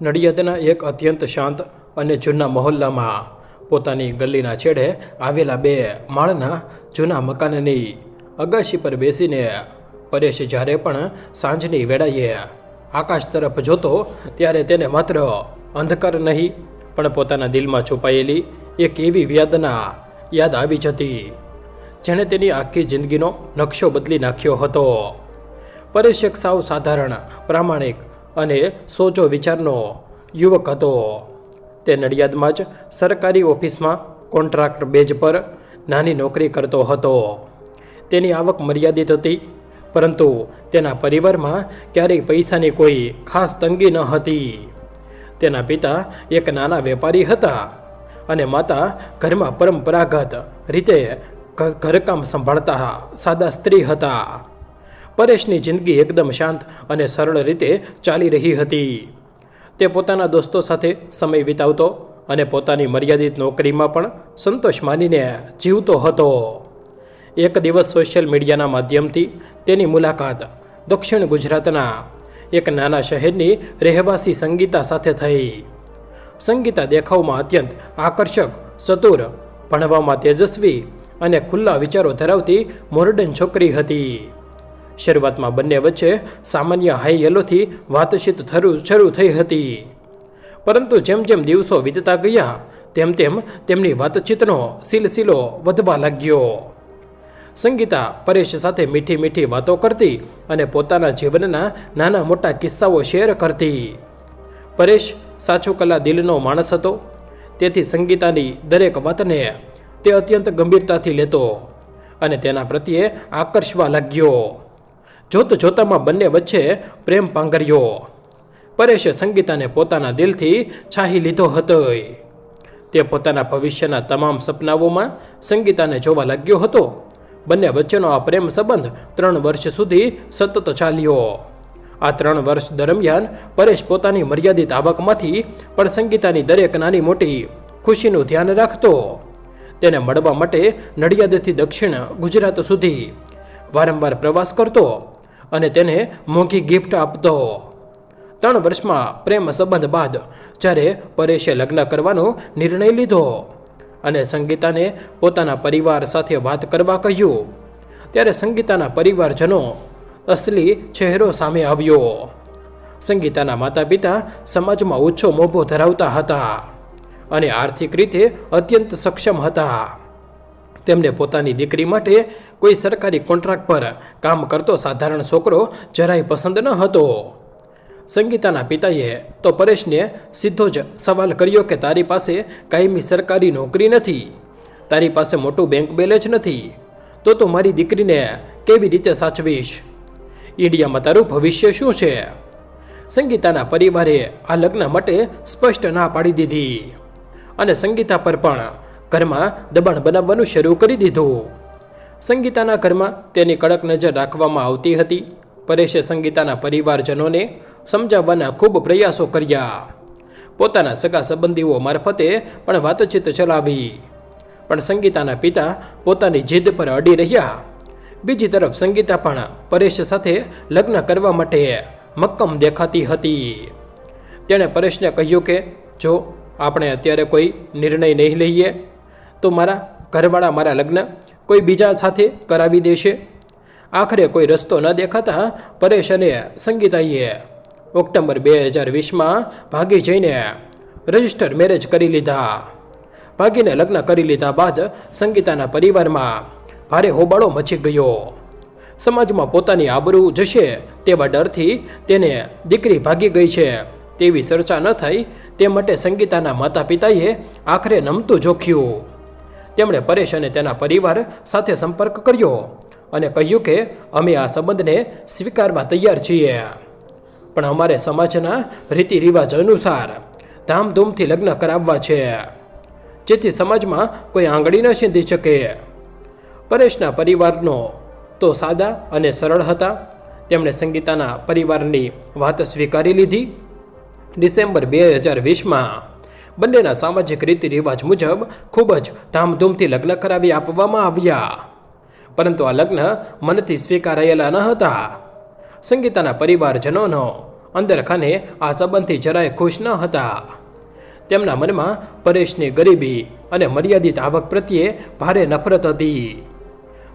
નડિયાદના એક અત્યંત શાંત અને જૂના મહોલ્લામાં પોતાની ગલીના છેડે આવેલા 2 માળના જૂના મકાનની અગાશી પર બેસીને પરેશ જ્યારે પણ સાંજની વેળાએ આકાશ તરફ જોતો ત્યારે તેને માત્ર અંધકાર નહીં પણ પોતાના દિલમાં છુપાયેલી એક એવી વેદના યાદ આવી જતી જેણે તેની આખી જિંદગીનો નકશો બદલી નાખ્યો હતો. પરેશ એક સાવ સાધારણ, પ્રામાણિક અને સોજો વિચારનો યુવક હતો. તે નડિયાદમાં જ સરકારી ઓફિસમાં કોન્ટ્રાક્ટ બેઝ પર નાની નોકરી કરતો હતો. તેની આવક મર્યાદિત હતી, પરંતુ તેના પરિવારમાં ક્યારેય પૈસાની કોઈ ખાસ તંગી ન હતી. તેના પિતા એક નાના વેપારી હતા અને માતા ઘરમાં પરંપરાગત રીતે ઘરકામ સંભાળતા સાદા સ્ત્રી હતા. પરેશની જિંદગી એકદમ શાંત અને સરળ રીતે ચાલી રહી હતી. તે પોતાના દોસ્તો સાથે સમય વિતાવતો અને પોતાની મર્યાદિત નોકરીમાં પણ સંતોષ માનીને જીવતો હતો. એક દિવસ સોશિયલ મીડિયાના માધ્યમથી તેની મુલાકાત દક્ષિણ ગુજરાતના એક નાના શહેરની રહેવાસી સંગીતા સાથે થઈ. સંગીતા દેખાવમાં અત્યંત આકર્ષક, ચતુર, ભણવામાં તેજસ્વી અને ખુલ્લા વિચારો ધરાવતી મોડર્ન છોકરી હતી. શરૂઆતમાં બંને વચ્ચે સામાન્ય હાઈ હેલોથી વાતચીત શરૂ થઈ હતી, પરંતુ જેમ જેમ દિવસો વીતતા ગયા તેમ તેમ તેમની વાતચીતનો સિલસિલો વધવા લાગ્યો. સંગીતા પરેશ સાથે મીઠી મીઠી વાતો કરતી અને પોતાના જીવનના નાના મોટા કિસ્સાઓ શેર કરતી. પરેશ સાચો કલા દિલનો માણસ હતો, તેથી સંગીતાની દરેક વાતને તે અત્યંત ગંભીરતાથી લેતો અને તેના પ્રત્યે આકર્ષવા લાગ્યો. જોત જોતામાં બંને વચ્ચે પ્રેમ પાંગર્યો. પરેશે સંગીતાને પોતાના દિલથી છાહી લીધો હતો. તે પોતાના ભવિષ્યના તમામ સપનાઓમાં સંગીતાને જોવા લાગ્યો હતો. બંને વચ્ચેનો આ પ્રેમ સંબંધ 3 વર્ષ સુધી સતત ચાલ્યો. આ 3 વર્ષ દરમિયાન પરેશ પોતાની મર્યાદિત આવકમાંથી પણ સંગીતાની દરેક નાની મોટી ખુશીનું ધ્યાન રાખતો. તેને મળવા માટે નડિયાદથી દક્ષિણ ગુજરાત સુધી વારંવાર પ્રવાસ કરતો અને તેને મોંઘી ગિફ્ટ આપતો. 3 વર્ષમાં પ્રેમ સંબંધ બાદ જ્યારે પરેશે લગ્ન કરવાનો નિર્ણય લીધો અને સંગીતાને પોતાના પરિવાર સાથે વાત કરવા કહ્યું, ત્યારે સંગીતાના પરિવારજનો અસલી ચહેરો સામે આવ્યો. સંગીતાના માતા પિતા સમાજમાં ઊંચો મોભો ધરાવતા હતા અને આર્થિક રીતે અત્યંત સક્ષમ હતા. તેમને પોતાની દીકરી માટે કોઈ સરકારી કોન્ટ્રાક્ટ પર કામ કરતો સાધારણ છોકરો જરાય પસંદ ન હતો. સંગીતાના પિતાએ તો પરેશને સીધો જ સવાલ કર્યો કે તારી પાસે કાયમી સરકારી નોકરી નથી, તારી પાસે મોટું બેંક બેલેન્સ નથી, તો તું મારી દીકરીને કેવી રીતે સાચવીશ? ઇન્ડિયામાં તારું ભવિષ્ય શું છે? સંગીતાના પરિવારે આ લગ્ન માટે સ્પષ્ટ ના પાડી દીધી અને સંગીતા પર પણ ઘરમાં દબાણ બનાવવાનું શરૂ કરી દીધું. સંગીતાના ઘરમાં તેની કડક નજર રાખવામાં આવતી હતી. પરેશે સંગીતાના પરિવારજનોને સમજાવવાના ખૂબ પ્રયાસો કર્યા. પોતાના સગા સંબંધીઓ મારફતે પણ વાતચીત ચલાવી, પણ સંગીતાના પિતા પોતાની જીદ પર અડી રહ્યા. બીજી તરફ સંગીતા પણ પરેશ સાથે લગ્ન કરવા માટે મક્કમ દેખાતી હતી. તેણે પરેશને કહ્યું કે જો આપણે અત્યારે કોઈ નિર્ણય નહીં લઈએ તો મારા ઘરવાળા મારા લગ્ન કોઈ બીજા સાથે કરાવી દેશે. આખરે કોઈ રસ્તો ન દેખાતા પરેશ અને સંગીતાએ ઓક્ટોબર 2020માં ભાગી જઈને રજિસ્ટર મેરેજ કરી લીધા. ભાગીને લગ્ન કરી લીધા બાદ સંગીતાના પરિવારમાં ભારે હોબાળો મચી ગયો. સમાજમાં પોતાની આબરૂ જશે તેવા ડરથી તેને દીકરી ભાગી ગઈ છે તેવી ચર્ચા ન થાય તે માટે સંગીતાના માતા પિતાએ આખરે નમતું જોખ્યું. તેમણે પરેશ અને તેના પરિવાર સાથે સંપર્ક કર્યો અને કહ્યું કે અમે આ સંબંધને સ્વીકારવા તૈયાર છીએ, પણ અમારે સમાજના રીતિ રિવાજ અનુસાર ધામધૂમથી લગ્ન કરાવવા છે, જેથી સમાજમાં કોઈ આંગળી ન સીંધી શકે. પરેશના પરિવારનો તો સાદા અને સરળ હતા. તેમણે સંગીતાના પરિવારની વાત સ્વીકારી લીધી. ડિસેમ્બર 2020માં બંનેના સામાજિક રીતિ રિવાજ મુજબ ખૂબ જ ધામધૂમથી લગ્ન કરાવી આપવામાં આવ્યા, પરંતુ આ લગ્ન મનથી સ્વીકારાયેલા ન હતા. સંગીતાના પરિવારજનોનો અંદર ખાને આ સંબંધથી જરાય ખુશ ન હતા. તેમના મનમાં પરેશની ગરીબી અને મર્યાદિત આવક પ્રત્યે ભારે નફરત હતી.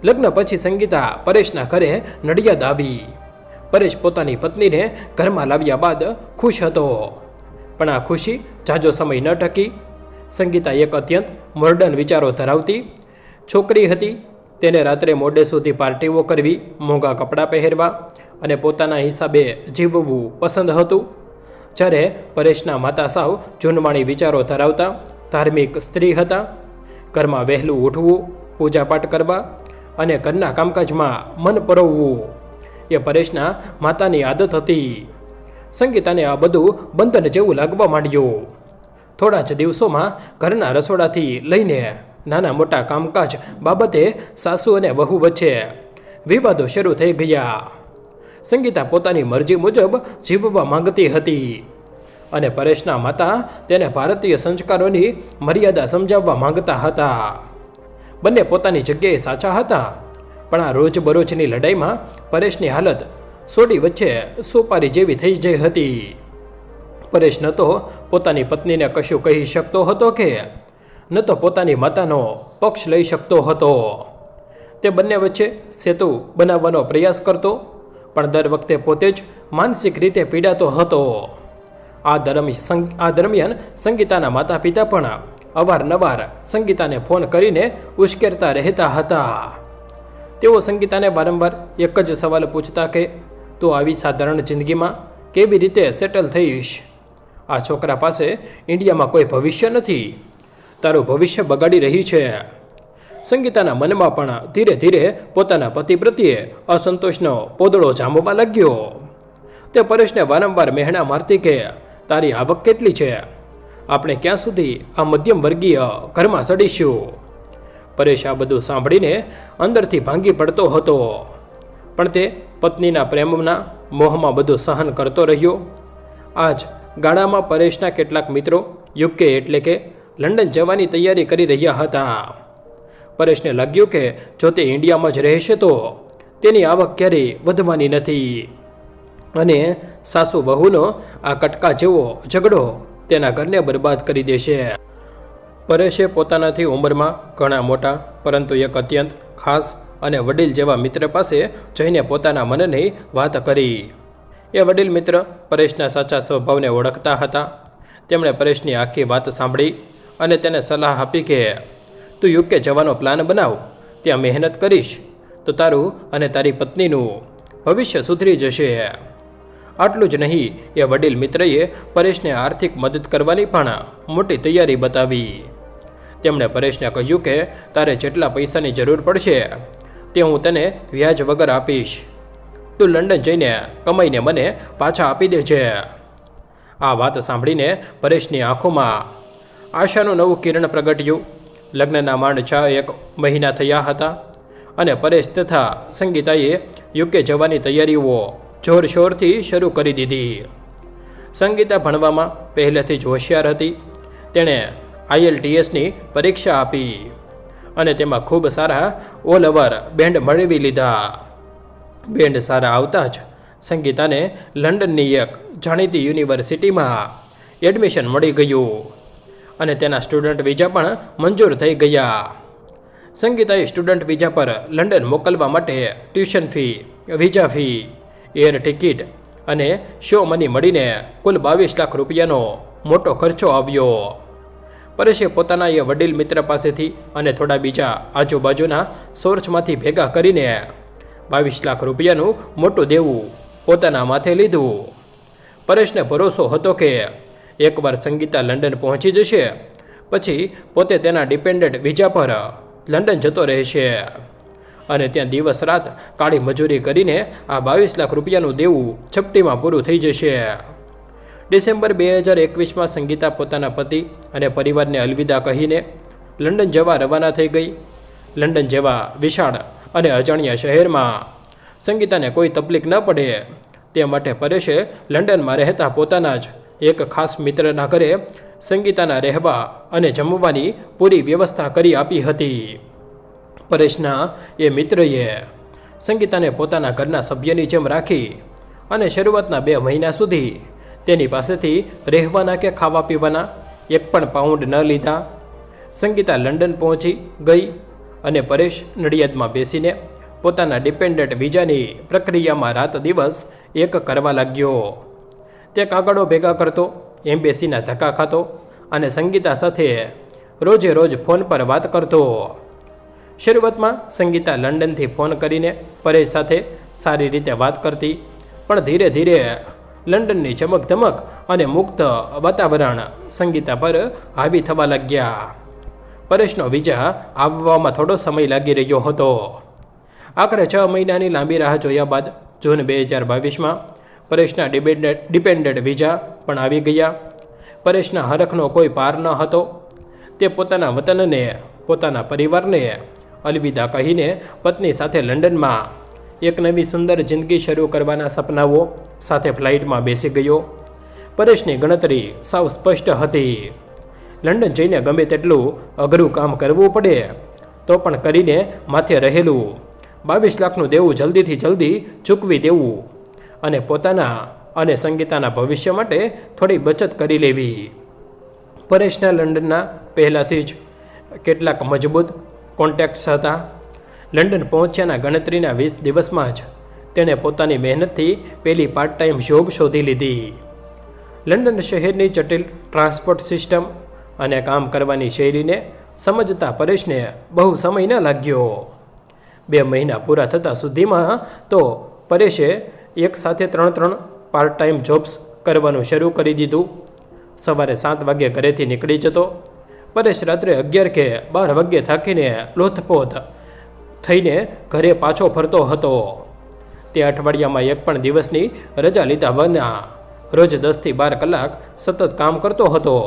લગ્ન પછી સંગીતા પરેશના ઘરે નડિયાદ આવી. પરેશ પોતાની પત્નીને ઘરમાં લાવ્યા બાદ ખુશ હતો, પણ આ ખુશી ઝાઝો સમય ન ટકી. સંગીતા એક અત્યંત મોર્ડન વિચારો ધરાવતી છોકરી હતી. તેને રાત્રે મોડે સુધી પાર્ટીઓ કરવી, મોંઘા કપડાં પહેરવા અને પોતાના હિસાબે જીવવું પસંદ હતું. જ્યારે પરેશના માતા સાવ જૂનવાણી વિચારો ધરાવતા ધાર્મિક સ્ત્રી હતા. ઘરમાં વહેલું ઉઠવું, પૂજાપાઠ કરવા અને ઘરના કામકાજમાં મન પરોવવું એ પરેશના માતાની આદત હતી. સંગીતાને આ બધું બંધન જેવું લાગવા માંડ્યું. થોડા જ દિવસોમાં ઘરના રસોડાથી લઈને નાના મોટા કામકાજ બાબતે સાસુ અને વહુ વચ્ચે વિવાદો શરૂ થઈ ગયા. સંગીતા પોતાની મરજી મુજબ જીવવા માંગતી હતી અને પરેશના માતા તેને ભારતીય સંસ્કારોની મર્યાદા સમજાવવા માંગતા હતા. બંને પોતાની જગ્યાએ સાચા હતા, પણ આ રોજબરોજની લડાઈમાં પરેશની હાલત સોડી વચ્ચે સોપારી જેવી થઈ જઈ હતી. પરેશ ન તો પોતાની પત્નીને કશું કહી શકતો હતો કે ન તો પોતાની માતાનો પક્ષ લઈ શકતો હતો. તે બંને વચ્ચે સેતુ બનાવવાનો પ્રયાસ કરતો, પણ દર વખતે પોતે જ માનસિક રીતે પીડાતો હતો. આ દરમિયાન સંગીતાના માતા પિતા પણ અવારનવાર સંગીતાને ફોન કરીને ઉશ્કેરતા રહેતા હતા. તેઓ સંગીતાને વારંવાર એક જ સવાલ પૂછતા કે તું આવી સાધારણ જિંદગીમાં કેવી રીતે સેટલ થઈશ? આ છોકરા પાસે ઇન્ડિયામાં કોઈ ભવિષ્ય નથી, તારું ભવિષ્ય બગાડી રહી છે. સંગીતાના મનમાં પણ ધીરે ધીરે પોતાના પતિ પ્રત્યે અસંતોષનો પોદળો જામવા લાગ્યો. તે પરેશને વારંવાર મહેણા મારતી કે તારી આવક કેટલી છે? આપણે ક્યાં સુધી આ મધ્યમ વર્ગીય ઘરમાં સડીશું? પરેશ આ બધું સાંભળીને અંદરથી ભાંગી પડતો હતો, પણ તે પત્નીના પ્રેમના મોહમાં બધું સહન કરતો રહ્યો. આજ ગાળામાં પરેશના કેટલાક મિત્રો યુકે એટલે કે લંડન જવાની તૈયારી કરી રહ્યા હતા. પરેશને લાગ્યું કે જો તે ઇન્ડિયામાં જ રહેશે તો તેની આવક ક્યારેય વધવાની નથી અને સાસુ વહુનો આ કટકા જેવો ઝઘડો તેના ઘરને બરબાદ કરી દેશે. પરેશે પોતાનાથી ઉંમરમાં ઘણા મોટા પરંતુ એક અત્યંત ખાસ અને વડીલ જેવા મિત્ર પાસે જઈને પોતાના મનની વાત કરી. એ વડીલ મિત્ર પરેશના સાચા સ્વભાવને ઓળખતા હતા. તેમણે પરેશની આખી વાત સાંભળી અને તેને સલાહ આપી કે તું યુકે જવાનો પ્લાન બનાવ, ત્યાં મહેનત કરીશ તો તારું અને તારી પત્નીનું ભવિષ્ય સુધરી જશે. આટલું જ નહીં, એ વડીલ મિત્રએ પરેશને આર્થિક મદદ કરવાની પણ મોટી તૈયારી બતાવી. તેમણે પરેશને કહ્યું કે તારે જેટલા પૈસાની જરૂર પડશે તે હું તને વ્યાજ વગર આપીશ. તું લંડન જઈને કમાઈને મને પાછા આપી દેજે. આ વાત સાંભળીને પરેશની આંખોમાં આશાનું નવું કિરણ પ્રગટ્યું. લગ્નના માંડ 6 મહિના થયા હતા અને પરેશ તથા સંગીતાએ યુકે જવાની તૈયારીઓ જોરશોરથી શરૂ કરી દીધી. સંગીતા ભણવામાં પહેલેથી જ હોશિયાર હતી. તેણે IELTSની પરીક્ષા આપી અને તેમાં ખૂબ સારા ઓલ ઓવર બેન્ડ મેળવી લીધા. બેન્ડ સારા આવતા જ સંગીતાને લંડનની એક જાણીતી યુનિવર્સિટીમાં એડમિશન મળી ગયું અને તેના સ્ટુડન્ટ વિઝા પણ મંજૂર થઈ ગયા. સંગીતાએ સ્ટુડન્ટ વિઝા પર લંડન મોકલવા માટે tuition fee, visa fee, air ticket અને શો મની મળીને કુલ 22 લાખ રૂપિયાનો મોટો ખર્ચો આવ્યો. પરેશે પોતાના એ વડીલ મિત્ર પાસેથી અને થોડા બીજા આજુબાજુના સોર્સમાંથી ભેગા કરીને 22 લાખ રૂપિયાનું મોટું દેવું પોતાના માથે લીધું. પરેશને ભરોસો હતો કે એકવાર સંગીતા લંડન પહોંચી જશે પછી પોતે તેના ડિપેન્ડન્ટ વિઝા પર લંડન જતો રહેશે અને ત્યાં દિવસ રાત કાળી મજૂરી કરીને આ 22 લાખ રૂપિયાનું દેવું છપટીમાં પૂરું થઈ જશે. ડિસેમ્બર 2021માં સંગીતા પોતાના પતિ અને પરિવારને અલવિદા કહીને લંડન જવા રવાના થઈ ગઈ. લંડન જેવા વિશાળ અને અજાણ્યા શહેરમાં સંગીતાને કોઈ તકલીફ ન પડે તે માટે પરેશે લંડનમાં રહેતા પોતાના જ એક ખાસ મિત્રના ઘરે સંગીતાના રહેવા અને જમવાની પૂરી વ્યવસ્થા કરી આપી હતી. પરેશના એ મિત્રએ સંગીતાને પોતાના ઘરના સભ્યની જેમ રાખી અને શરૂઆતના 2 મહિના સુધી તેની પાસેથી રહેવાના કે ખાવા પીવાના એક પણ પાઉન્ડ ન લીધા. સંગીતા લંડન પહોંચી ગઈ અને પરેશ નડિયાદમાં બેસીને પોતાના ડિપેન્ડન્ટ વિઝાની પ્રક્રિયામાં રાત દિવસ એક કરવા લાગ્યો. તે કાગળો ભેગા કરતો, એમ્બેસીના ધક્કા ખાતો અને સંગીતા સાથે રોજે રોજ ફોન પર વાત કરતો. શરૂઆતમાં સંગીતા લંડનથી ફોન કરીને પરેશ સાથે સારી રીતે વાત કરતી, પણ ધીરે ધીરે લંડનની ચમકધમક અને મુક્ત વાતાવરણ સંગીતા પર હાવી થવા લાગ્યા. પરેશનો વિઝા આવવામાં થોડો સમય લાગી રહ્યો હતો. આખરે 6 મહિનાની લાંબી રાહ જોયા બાદ જૂન 2022માં પરેશના ડિપેન્ડન્ટ વિઝા પણ આવી ગયા. પરેશના હરખનો કોઈ પાર ન હતો. તે પોતાના વતનને, પોતાના પરિવારને અલવિદા કહીને પત્ની સાથે લંડનમાં એક નવી સુંદર જિંદગી શરૂ કરવાના સપનાઓ સાથે ફ્લાઇટમાં બેસી ગયો. પરેશની ગણતરી સાવ સ્પષ્ટ હતી. લંડન જઈને ગમે તેટલું અઘરું કામ કરવું પડે તો પણ કરીને માથે રહેલું 22 લાખનું દેવું જલ્દીથી જલ્દી ચૂકવી દેવું અને પોતાના અને સંગીતાના ભવિષ્ય માટે થોડી બચત કરી લેવી. પરેશના લંડનના પહેલાંથી જ કેટલાક મજબૂત કોન્ટેક્ટ્સ હતા. લંડન પહોંચ્યાના ગણતરીના 20 દિવસમાં જ તેણે પોતાની મહેનતથી પહેલી પાર્ટ ટાઈમ જોબ શોધી લીધી. લંડન શહેરની જટિલ ટ્રાન્સપોર્ટ સિસ્ટમ અને કામ કરવાની શૈલીને સમજતા પરેશને બહુ સમય ન લાગ્યો. 2 મહિના પૂરા થતાં સુધીમાં તો પરેશે એક સાથે 3 પાર્ટ ટાઈમ જોબ્સ કરવાનું શરૂ કરી દીધું. સવારે 7 વાગ્યે ઘરેથી નીકળી જતો. પરેશ રાત્રે 11 કે 12 વાગ્યે થાકીને લોથપોથ થઈને ઘરે પાછો ફરતો હતો. તે અઠવાડિયામાં એક પણ દિવસની રજા લીધા વિના રોજ 10થી 12 કલાક સતત કામ કરતો હતો.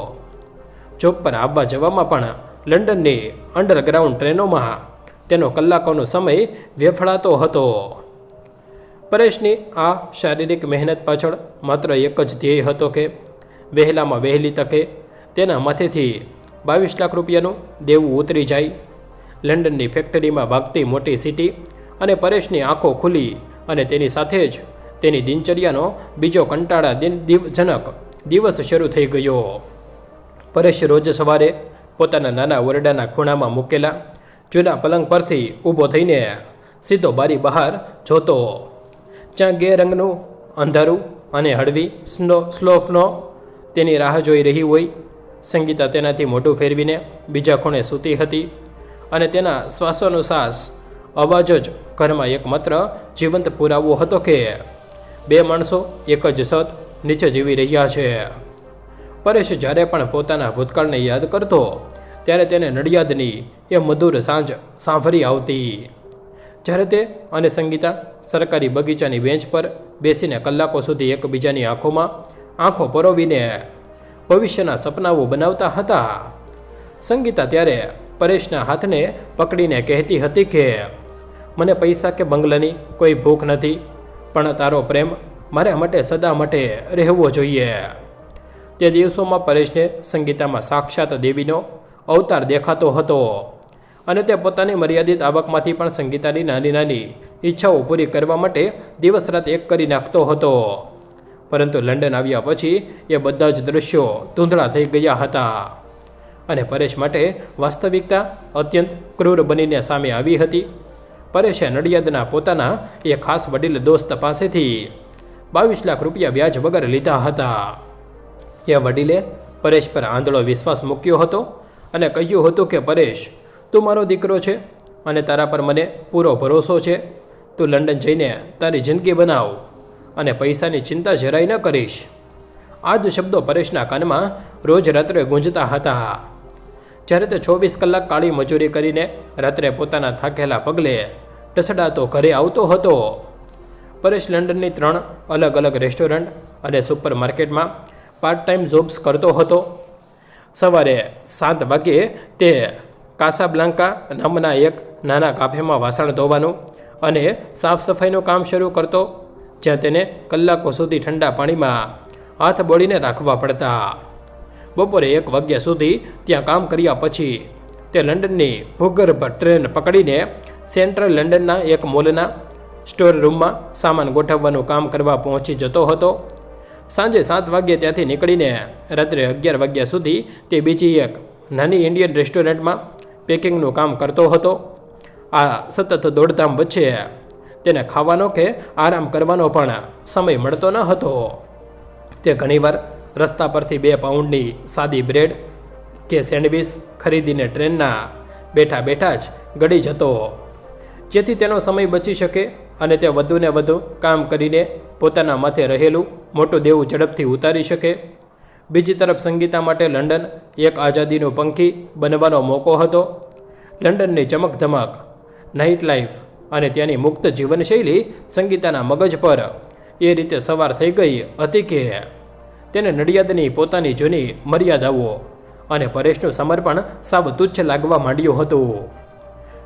જોબ પર આવવા જવામાં પણ લંડનની અંડરગ્રાઉન્ડ ટ્રેનોમાં તેનો કલાકોનો સમય વેફળાતો હતો. પરેશની આ શારીરિક મહેનત પાછળ માત્ર એક જ ધ્યેય હતો કે વહેલામાં વહેલી તકે તેના માથેથી 22 લાખ રૂપિયાનું દેવું ઉતરી જાય. લંડનની ફેક્ટરીમાં વાગતી મોટી સિટી અને પરેશની આંખો ખુલી અને તેની સાથે જ તેની દિનચર્યાનો બીજો કંટાળાજનક દિવસ શરૂ થઈ ગયો. પરેશ રોજ સવારે પોતાના નાના ઓરડાના ખૂણામાં મૂકેલા જૂના પલંગ પરથી ઊભો થઈને સીધો બારી બહાર જોતો. જ્યાં ગે રંગનું અંધારું અને હળવી સ્લો તેની રાહ જોઈ રહી હોય. સંગીતા તેનાથી મોઢું ફેરવીને બીજા ખૂણે સૂતી હતી અને તેના શ્વાસોનુશ્વાસ અવાજ જ ઘરમાં એકમાત્ર જીવંત પુરાવો હતો કે 2 માણસો એક જ છત નીચે જીવી રહ્યા છે. પરેશ જ્યારે પણ પોતાના ભૂતકાળને યાદ કરતો ત્યારે તેને નડિયાદની એ મધુર સાંજ સાંભળી આવતી. જ્યારે તે અને સંગીતા સરકારી બગીચાની બેન્ચ પર બેસીને કલાકો સુધી એકબીજાની આંખોમાં આંખો પરોવીને ભવિષ્યના સપનાઓ બનાવતા હતા. સંગીતા ત્યારે પરેશના હાથને પકડીને કહેતી હતી કે મને પૈસા કે બંગલાની કોઈ ભૂખ નથી, પણ તારો પ્રેમ મારા માટે સદા માટે રહેવો જોઈએ. તે દિવસોમાં પરેશને સંગીતામાં સાક્ષાત દેવીનો અવતાર દેખાતો હતો અને તે પોતાની મર્યાદિત આવકમાંથી પણ સંગીતાની નાની નાની ઈચ્છાઓ પૂરી કરવા માટે દિવસ રાત એક કરી નાખતો હતો. પરંતુ લંડન આવ્યા પછી એ બધા જ દૃશ્યો ધૂંધળા થઈ ગયા હતા અને પરેશ માટે વાસ્તવિકતા અત્યંત ક્રૂર બનીને સામે આવી હતી. પરેશે નડિયાદના પોતાના એ ખાસ વડીલ દોસ્ત પાસેથી 22 લાખ રૂપિયા વ્યાજ વગર લીધા હતા. એ વડીલે પરેશ પર આંધળો વિશ્વાસ મૂક્યો હતો અને કહ્યું હતું કે પરેશ, તું મારો દીકરો છે અને તારા પર મને પૂરો ભરોસો છે. તું લંડન જઈને તારી જિંદગી બનાવ અને પૈસાની ચિંતા જરાય ન કરીશ. આ જ શબ્દો પરેશના કાનમાં રોજ રાત્રે ગુંજતા હતા. જ્યારે તે 24 કલાક કાળી મજૂરી કરીને રાત્રે પોતાના થાકેલા પગલે ટસડાતો ઘરે આવતો હતો. પરેશ લંડનની 3 અલગ અલગ રેસ્ટોરન્ટ અને સુપર માર્કેટમાં પાર્ટ ટાઈમ જોબ્સ કરતો હતો. સવારે 7 વાગ્યે તે કાસાબ્લાંકા નામના એક નાના કાફેમાં વાસણ ધોવાનું અને સાફ સફાઈનું કામ શરૂ કરતો, જ્યાં તેને કલાકો સુધી ઠંડા પાણીમાં હાથ બોળીને રાખવા પડતા. બપોરે 1 વાગ્યા સુધી ત્યાં કામ કર્યા પછી તે લંડનની ભૂગર્ભ ટ્રેન પકડીને સેન્ટ્રલ લંડનના એક મોલના સ્ટોર રૂમમાં સામાન ગોઠવવાનું કામ કરવા પહોંચી જતો હતો. સાંજે 7 વાગ્યે ત્યાંથી નીકળીને રાત્રે 11 વાગ્યા સુધી તે બીજી એક નાની ઇન્ડિયન રેસ્ટોરન્ટમાં પેકિંગનું કામ કરતો હતો. આ સતત દોડધામ વચ્ચે તેને ખાવાનો કે આરામ કરવાનો પણ સમય મળતો ન હતો. તે ઘણીવાર રસ્તા પરથી 2 પાઉન્ડની સાદી બ્રેડ કે સેન્ડવિચ ખરીદીને ટ્રેનના બેઠા બેઠા જ ગળી જતો, જેથી તેનો સમય બચી શકે અને તે વધુને વધુ કામ કરીને પોતાના માથે રહેલું મોટું દેવું ઝડપથી ઉતારી શકે. બીજી તરફ સંગીતા માટે લંડન એક આઝાદીનું પંખી બનવાનો મોકો હતો. લંડનની ચમકધમક, નાઇટ લાઈફ અને ત્યાંની મુક્ત જીવનશૈલી સંગીતાના મગજ પર એ રીતે સવાર થઈ ગઈ હતી કે તેને નડિયાદની પોતાની જૂની મર્યાદાઓ અને પરેશનું સમર્પણ સાવ તુચ્છ લાગવા માંડ્યું હતું.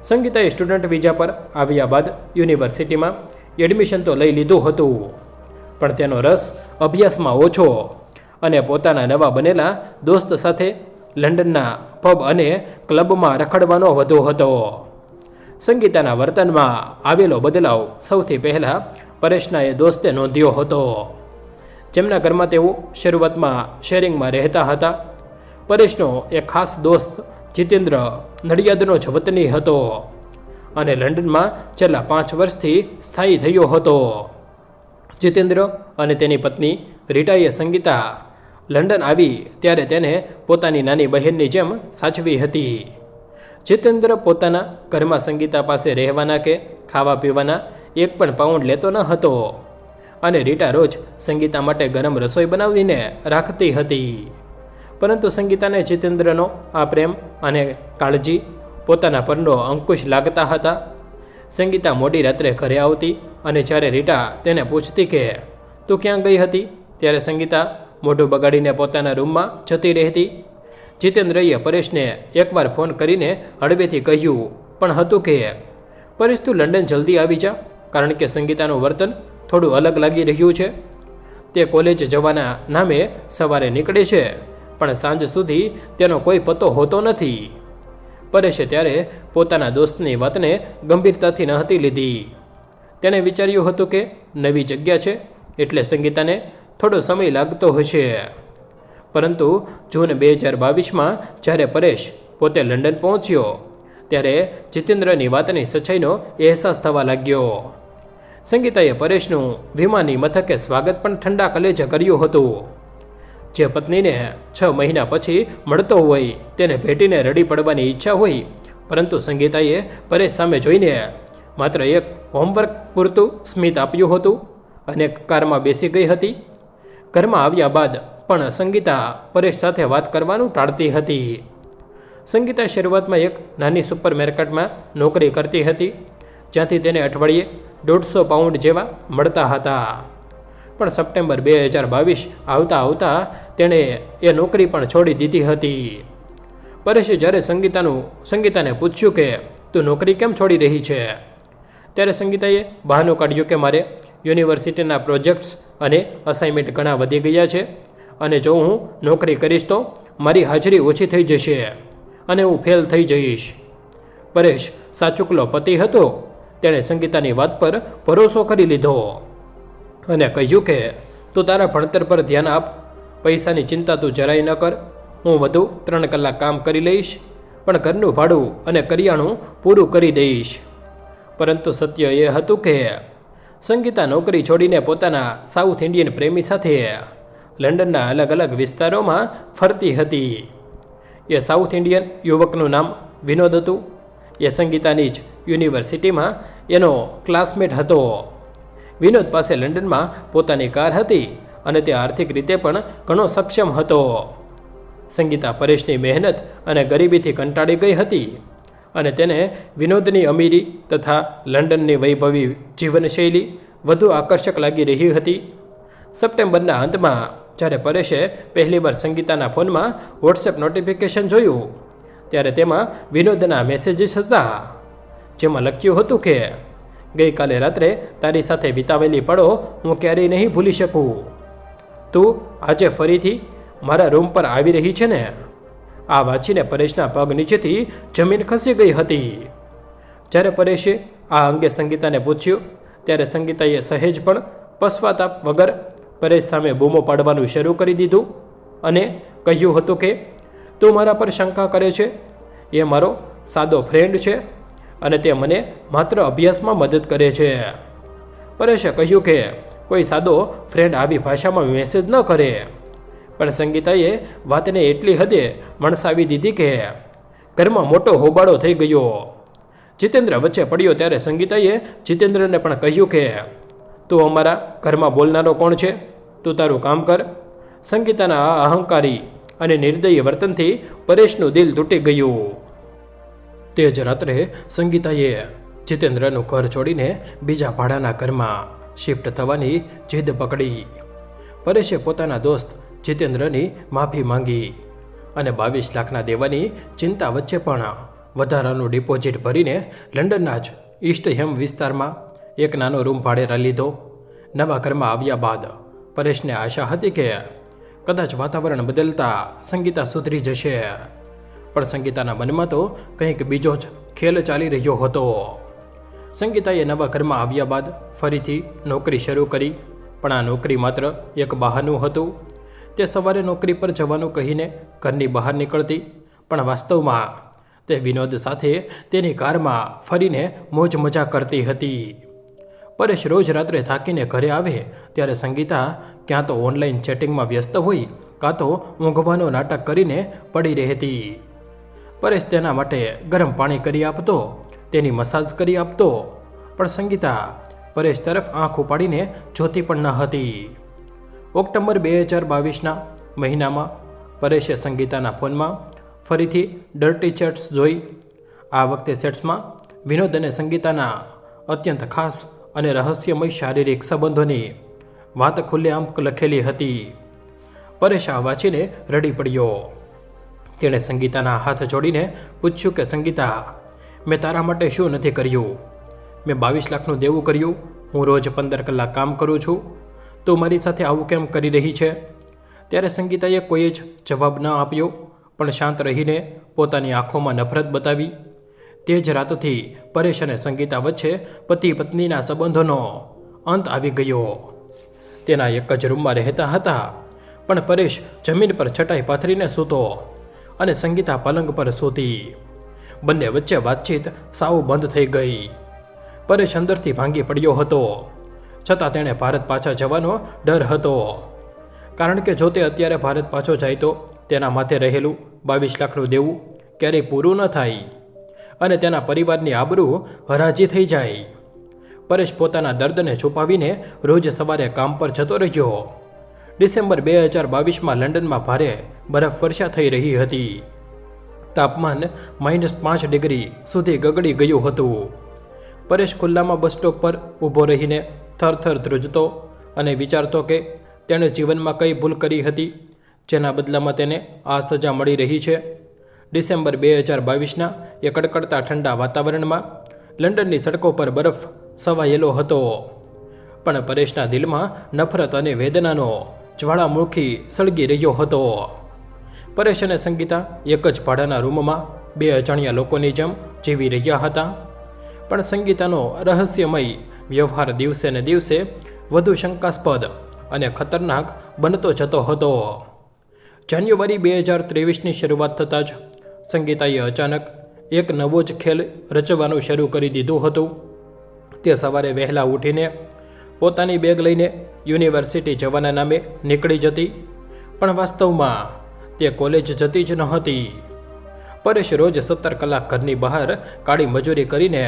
સંગીતાએ સ્ટુડન્ટ વિઝા પર આવ્યા બાદ યુનિવર્સિટીમાં એડમિશન તો લઈ લીધું હતું, પણ તેનો રસ અભ્યાસમાં ઓછો અને પોતાના નવા બનેલા દોસ્ત સાથે લંડનના પબ અને ક્લબમાં રખડવાનો વધુ હતો. સંગીતાના વર્તનમાં આવેલો બદલાવ સૌથી પહેલાં પરેશના એ દોસ્તે નોંધ્યો હતો, જેમના ઘરમાં તેઓ શરૂઆતમાં શેરિંગમાં રહેતા હતા. પરેશનો એક ખાસ દોસ્ત જીતેન્દ્ર નડિયાદનો જ વતની હતો અને લંડનમાં છેલ્લા 5 વર્ષથી સ્થાયી થયો હતો. જીતેન્દ્ર અને તેની પત્ની રીટાએ સંગીતા લંડન આવી ત્યારે તેને પોતાની નાની બહેનની જેમ સાચવી હતી. જીતેન્દ્ર પોતાના ઘરમાં સંગીતા પાસે રહેવાના કે ખાવા પીવાના 1 પણ પાઉન્ડ લેતો ન હતો અને રીટા રોજ સંગીતા માટે ગરમ રસોઈ બનાવીને રાખતી હતી. પરંતુ સંગીતાને જીતેન્દ્રનો આ પ્રેમ અને કાળજી પોતાના પરનો અંકુશ લાગતા હતા. સંગીતા મોડી રાત્રે ઘરે આવતી અને જ્યારે રીટા તેને પૂછતી કે તું ક્યાં ગઈ હતી, ત્યારે સંગીતા મોઢું બગાડીને પોતાના રૂમમાં જતી રહેતી. જીતેન્દ્રએ પરેશને એકવાર ફોન કરીને હળવેથી કહ્યું પણ હતું કે પરેશ, તું લંડન જલ્દી આવી જા, કારણ કે સંગીતાનું વર્તન થોડું અલગ લાગી રહ્યું છે. તે કોલેજ જવાના નામે સવારે નીકળે છે, પણ સાંજ સુધી તેનો કોઈ પતો હોતો નથી. પરેશે ત્યારે પોતાના દોસ્તની વાતને ગંભીરતાથી ન હતી લીધી. તેને વિચાર્યું હતું કે નવી જગ્યા છે એટલે સંગીતાને થોડો સમય લાગતો હશે. પરંતુ જૂન 2022માં જ્યારે પરેશ પોતે લંડન પહોંચ્યો ત્યારે જીતેન્દ્રની વાતની સચ્ચાઈનો અહેસાસ થવા લાગ્યો. સંગીતાએ પરેશનું વિમાની મથકે સ્વાગત પણ ઠંડા કલેજે કર્યું હતું. જે પત્નીને 6 મહિના પછી મળતો હોય તેને ભેટીને રડી પડવાની ઈચ્છા હોય, પરંતુ સંગીતાએ પરેશ સામે જોઈને માત્ર એક હોમવર્ક પૂરતું સ્મિત આપ્યું હતું અને કારમાં બેસી ગઈ હતી. ઘરમાં આવ્યા બાદ પણ સંગીતા પરેશ સાથે વાત કરવાનું ટાળતી હતી. સંગીતા શરૂઆતમાં એક નાની સુપર માર્કેટમાં નોકરી કરતી હતી, જ્યાંથી તેને અઠવાડિયે 150 પાઉન્ડ જેવા મળતા હતા. પણ સપ્ટેમ્બર 2022 આવતા તેણે એ નોકરી પણ છોડી દીધી હતી. પરેશે જ્યારે સંગીતાને પૂછ્યું કે તું નોકરી કેમ છોડી રહી છે, ત્યારે સંગીતાએ બહાનું કાઢ્યું કે મારે યુનિવર્સિટીના પ્રોજેક્ટ્સ અને અસાઇનમેન્ટ ઘણા વધી ગયા છે અને જો હું નોકરી કરીશ તો મારી હાજરી ઓછી થઈ જશે અને હું ફેલ થઈ જઈશ. પરેશ સાચુકલો પતિ હતો. તેણે સંગીતાની વાત પર ભરોસો કરી લીધો અને કહ્યું કે તું તારા ભણતર પર ધ્યાન આપ, પૈસાની ચિંતા તું જરાય ન કર, હું વધુ 3 કલાક કામ કરી લઈશ, પણ ઘરનું ભાડું અને કરિયાણું પૂરું કરી દઈશ. પરંતુ સત્ય એ હતું કે સંગીતા નોકરી છોડીને પોતાના સાઉથ ઇન્ડિયન પ્રેમી સાથે લંડનના અલગ અલગ વિસ્તારોમાં ફરતી હતી. એ સાઉથ ઇન્ડિયન યુવકનું નામ વિનોદ હતું. એ સંગીતાની જ યુનિવર્સિટીમાં એનો ક્લાસમેટ હતો. વિનોદ પાસે લંડનમાં પોતાની કાર હતી અને તે આર્થિક રીતે પણ ઘણો સક્ષમ હતો. સંગીતા પરેશની મહેનત અને ગરીબીથી કંટાળી ગઈ હતી અને તેને વિનોદની અમીરી તથા લંડનની વૈભવી જીવનશૈલી વધુ આકર્ષક લાગી રહી હતી. સપ્ટેમ્બરના અંતમાં જ્યારે પરેશે પહેલીવાર સંગીતાના ફોનમાં વોટ્સએપ નોટિફિકેશન જોયું ત્યારે તેમાં વિનોદના મેસેજીસ હતા, જેમાં લખ્યું હતું કે ગઈકાલે રાત્રે તારી સાથે વિતાવેલી પળો હું ક્યારેય નહીં ભૂલી શકું. તું આજે ફરીથી મારા રૂમ પર આવી રહી છે ને? આ વાંચીને પરેશના પગ નીચેથી જમીન ખસી ગઈ હતી. જ્યારે પરેશે આ અંગે સંગીતાને પૂછ્યું ત્યારે સંગીતાએ સહેજ પણ પશ્ચાતાપ વગર પરેશ સામે બૂમો પાડવાનું શરૂ કરી દીધું અને કહ્યું હતું કે તું મારા પર શંકા કરે છે, એ મારો સાદો ફ્રેન્ડ છે અને તે મને માત્ર અભ્યાસમાં મદદ કરે છે. પરેશે કહ્યું કે કોઈ સાદો ફ્રેન્ડ આવી ભાષામાં મેસેજ ન કરે. પણ સંગીતાએ વાતને એટલી હદે મણસાવી દીધી કે ઘરમાં મોટો હોબાળો થઈ ગયો. જીતેન્દ્ર વચ્ચે પડ્યો ત્યારે સંગીતાએ જીતેન્દ્રને પણ કહ્યું કે તું અમારા ઘરમાં બોલનારો કોણ છે? તું તારું કામ કર. સંગીતાના આ અહંકારી અને નિર્દયી વર્તનથી પરેશનું દિલ તૂટી ગયું. તે જ રાત્રે સંગીતાએ જીતેન્દ્રનું ઘર છોડીને બીજા ભાડાના ઘરમાં શિફ્ટ થવાની જીદ પકડી. પરેશે પોતાના દોસ્ત જીતેન્દ્રની માફી માંગી અને 22 લાખના દેવાની ચિંતા વચ્ચે પણ વધારાનું ડિપોઝિટ ભરીને લંડનના જ ઈસ્ટ હેમ વિસ્તારમાં એક નાનો રૂમ ભાડે લીધો. નવા ઘરમાં આવ્યા બાદ પરેશને આશા હતી કે કદાચ વાતાવરણ બદલતા સંગીતા સુધરી જશે, પણ સંગીતાના મનમાં તો કંઈક બીજો જ ખેલ ચાલી રહ્યો હતો. સંગીતાએ નવા ઘરમાં આવ્યા બાદ ફરીથી નોકરી શરૂ કરી, પણ આ નોકરી માત્ર એક બહાનું હતું. તે સવારે નોકરી પર જવાનું કહીને ઘરની બહાર નીકળતી, પણ વાસ્તવમાં તે વિનોદ સાથે તેની કારમાં ફરીને મોજ મજા કરતી હતી. પરેશ રોજ રાત્રે થાકીને ઘરે આવે ત્યારે સંગીતા ક્યાં તો ઓનલાઈન ચેટિંગમાં વ્યસ્ત હોય, કાં તો ઊંઘવાનો નાટક કરીને પડી રહેતી. પરેશ તેના માટે ગરમ પાણી કરી આપતો, તેની મસાજ કરી આપતો, પણ સંગીતા પરેશ તરફ આંખ ઉપાડીને જોતી પણ ન હતી. ઓક્ટોબર 2022ના મહિનામાં પરેશે સંગીતાના ફોનમાં ફરીથી ડર્ટી ચેટ્સ જોઈ. આ વખતે ચેટ્સમાં વિનોદ અને સંગીતાના અત્યંત ખાસ અને રહસ્યમય શારીરિક સંબંધોની વાત ખુલ્લેઆમ લખેલી હતી. પરેશ આ વાંચીને રડી પડ્યો. તેણે સંગીતાના હાથ જોડીને પૂછ્યું કે સંગીતા, મેં તારા માટે શું નથી કર્યું? મેં 22 લાખનું દેવું કર્યું. હું રોજ 15 કલાક કામ કરું છું. તું મારી સાથે આવું કેમ કરી રહી છે? ત્યારે સંગીતાએ કોઈ જ જવાબ ન આપ્યો, પણ શાંત રહીને પોતાની આંખોમાં નફરત બતાવી. તે જ રાતથી પરેશ અને સંગીતા વચ્ચે પતિ પત્નીના સંબંધોનો અંત આવી ગયો. તેના એક જ રૂમમાં રહેતા હતા, પણ પરેશ જમીન પર ચટાઈ પાથરીને સૂતો અને સંગીતા પલંગ પર સૂતી. બંને વચ્ચે વાતચીત સાવ બંધ થઈ ગઈ. પરેશ અંદરથી ભાંગી પડ્યો હતો, છતાં તેણે ભારત પાછા જવાનો ડર હતો, કારણ કે જો તે અત્યારે ભારત પાછો જાય તો તેના માથે રહેલું 22 લાખનું દેવું ક્યારેય પૂરું ન થાય અને તેના પરિવારની આબરૂ હરાજી થઈ જાય. પરેશ પોતાના દર્દને છુપાવીને રોજ સવારે કામ પર જતો રહ્યો. ડિસેમ્બર 2022માં લંડનમાં ભારે બરફવર્ષા થઈ રહી હતી. તાપમાન -5 ડિગ્રી સુધી ગગડી ગયું હતું. પરેશ ખુલ્લામાં બસ સ્ટોપ પર ઊભો રહીને થરથર ધ્રુજતો અને વિચારતો કે તેણે જીવનમાં કઈ ભૂલ કરી હતી જેના બદલામાં તેને આ સજા મળી રહી છે. ડિસેમ્બર 2022ના એ કડકડતા ઠંડા વાતાવરણમાં લંડનની સડકો પર બરફ સવાયેલો હતો, પણ પરેશના દિલમાં નફરત અને વેદનાનો જ્વાળામુખી સળગી રહ્યો હતો. પરેશ અને સંગીતા એક જ ભાડાના રૂમમાં 2 અજાણ્યા લોકોની જેમ જીવી રહ્યા હતા, પણ સંગીતાનો રહસ્યમય વ્યવહાર દિવસે ને દિવસે વધુ શંકાસ્પદ અને ખતરનાક બનતો જતો હતો. જાન્યુઆરી 2023ની શરૂઆત થતાં જ સંગીતાએ અચાનક એક નવો જ ખેલ રચવાનું શરૂ કરી દીધું હતું. તે સવારે વહેલા ઉઠીને પોતાની બેગ લઈને યુનિવર્સિટી જવાના નામે નીકળી જતી, પણ વાસ્તવમાં તે કોલેજ જતી જ ન હતી. પરેશ રોજ 17 કલાક ઘરની બહાર કાળી મજૂરી કરીને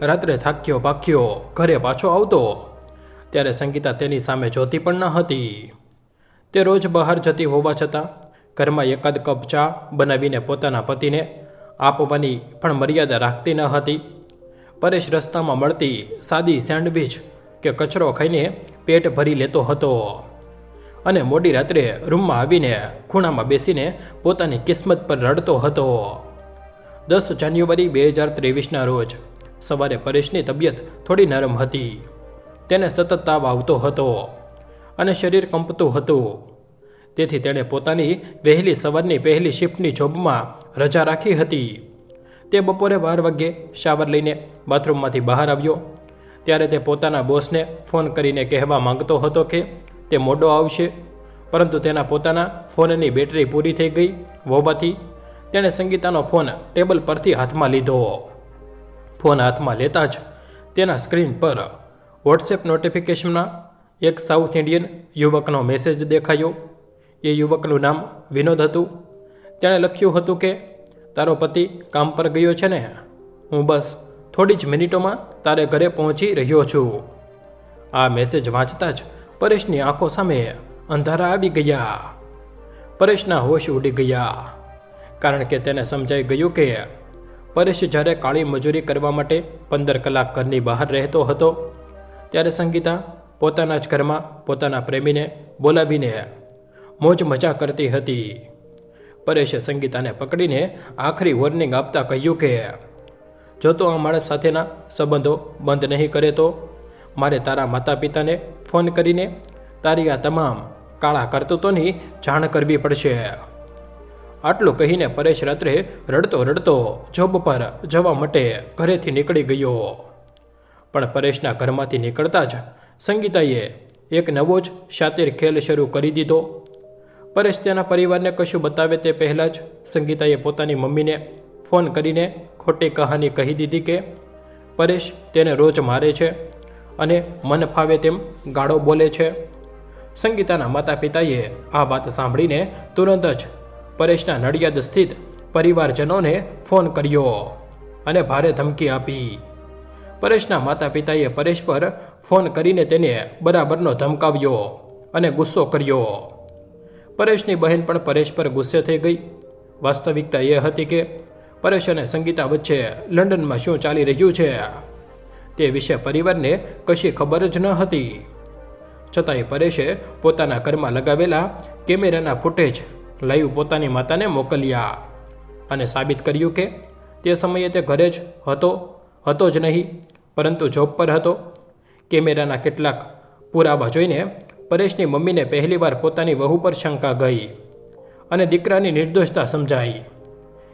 રાત્રે થાક્યો પાક્યો ઘરે પાછો આવતો, ત્યારે સંગીતા તેની સામે જોતી પણ ન હતી. તે રોજ બહાર જતી હોવા છતાં ઘરમાં એકાદ કપ ચા બનાવીને પોતાના પતિને આપવાની પણ મર્યાદા રાખતી ન હતી. પરેશ રસ્તામાં મળતી સાદી સેન્ડવિચ કે કચરો ખાઈને પેટ ભરી લેતો હતો અને મોડી રાત્રે રૂમમાં આવીને ખૂણામાં બેસીને પોતાની કિસ્મત પર રડતો હતો. 10 જાન્યુઆરી 2023ના રોજ સવારે પરેશની તબિયત થોડી નરમ હતી. તેને સતત તાવ આવતો હતો અને શરીર કંપતું હતું. તેથી તેણે પોતાની વહેલી સવારની પહેલી શિફ્ટની જોબમાં રજા રાખી હતી. તે બપોરે 12 વાગ્યે શાવર લઈને બાથરૂમમાંથી બહાર આવ્યો. ત્યારે તે પોતાના બોસને ફોન કરીને કહેવા માંગતો હતો કે તે મોડો આવશે, પરંતુ તેના પોતાના ફોનની બેટરી પૂરી થઈ ગઈ હોવાથી તેણે સંગીતાનો ફોન ટેબલ પરથી હાથમાં લીધો. ફોન હાથમાં લેતા જ તેના સ્ક્રીન પર વોટ્સએપ નોટિફિકેશનમાં એક સાઉથ ઇન્ડિયન યુવકનો મેસેજ દેખાયો. એ યુવકનું નામ વિનોદ હતું. તેણે લખ્યું હતું કે તારો પતિ કામ પર ગયો છે ને, હું બસ થોડી જ મિનિટોમાં તારે ઘરે પહોંચી રહ્યો છું. આ મેસેજ વાંચતા જ પરેશની આંખો સામે અંધારા આવી ગયા. પરેશના હોશ ઉડી ગયા, કારણ કે તેને સમજાઈ ગયું કે પરેશ જ્યારે કાળી મજૂરી કરવા માટે 15 કલાક ઘરની બહાર રહેતો હતો, ત્યારે સંગીતા પોતાના જ ઘરમાં પોતાના પ્રેમીને બોલાવીને મોજ મજા કરતી હતી. પરેશે સંગીતાને પકડીને આખરી વોર્નિંગ આપતા કહ્યું કે જો તો આ માણસ સાથેના સંબંધો બંધ નહીં કરે તો મારે તારા માતા પિતાને ફોન કરીને તારી આ તમામ કાળા કરતૂતોની જાણ કરવી પડશે. આટલું કહીને પરેશ રાત્રે રડતો રડતો જોબ પર જવા માટે ઘરેથી નીકળી ગયો. પણ પરેશના ઘરમાંથી નીકળતા જ સંગીતાએ એક નવો જ શાતિર ખેલ શરૂ કરી દીધો. પરેશ તેના પરિવારને કશું બતાવે તે પહેલાં જ સંગીતાએ પોતાની મમ્મીને ફોન કરીને ખોટી કહાની કહી દીધી કે પરેશ તેને રોજ મારે છે અને મન ફાવે તેમ ગાળો બોલે છે. સંગીતાના માતા પિતાએ આ વાત સાંભળીને તુરંત જ પરેશના નડિયાદ સ્થિત પરિવારજનોને ફોન કર્યો અને ભારે ધમકી આપી. પરેશના માતા પિતાએ પરેશ પર ફોન કરીને તેને બરાબરનો ધમકાવ્યો અને ગુસ્સો કર્યો. પરેશની બહેન પણ પરેશ પર ગુસ્સે થઈ ગઈ. વાસ્તવિકતા એ હતી કે પરેશ અને સંગીતા વચ્ચે લંડનમાં શું ચાલી રહ્યું છે તે વિશે પરિવારને કશી ખબર જ ન હતી. છતાંય પરેશે પોતાના ઘરમાં લગાવેલા કેમેરાના ફૂટેજ લાઈવ પોતાની માતાને મોકલ્યા અને સાબિત કર્યું કે તે સમયે તે ઘરે જ હતો જ નહીં, પરંતુ જોબ પર હતો. કેમેરાના કેટલાક પુરાવા જોઈને પરેશની મમ્મીને પહેલીવાર પોતાની વહુ પર શંકા ગઈ અને દીકરાની નિર્દોષતા સમજાઈ.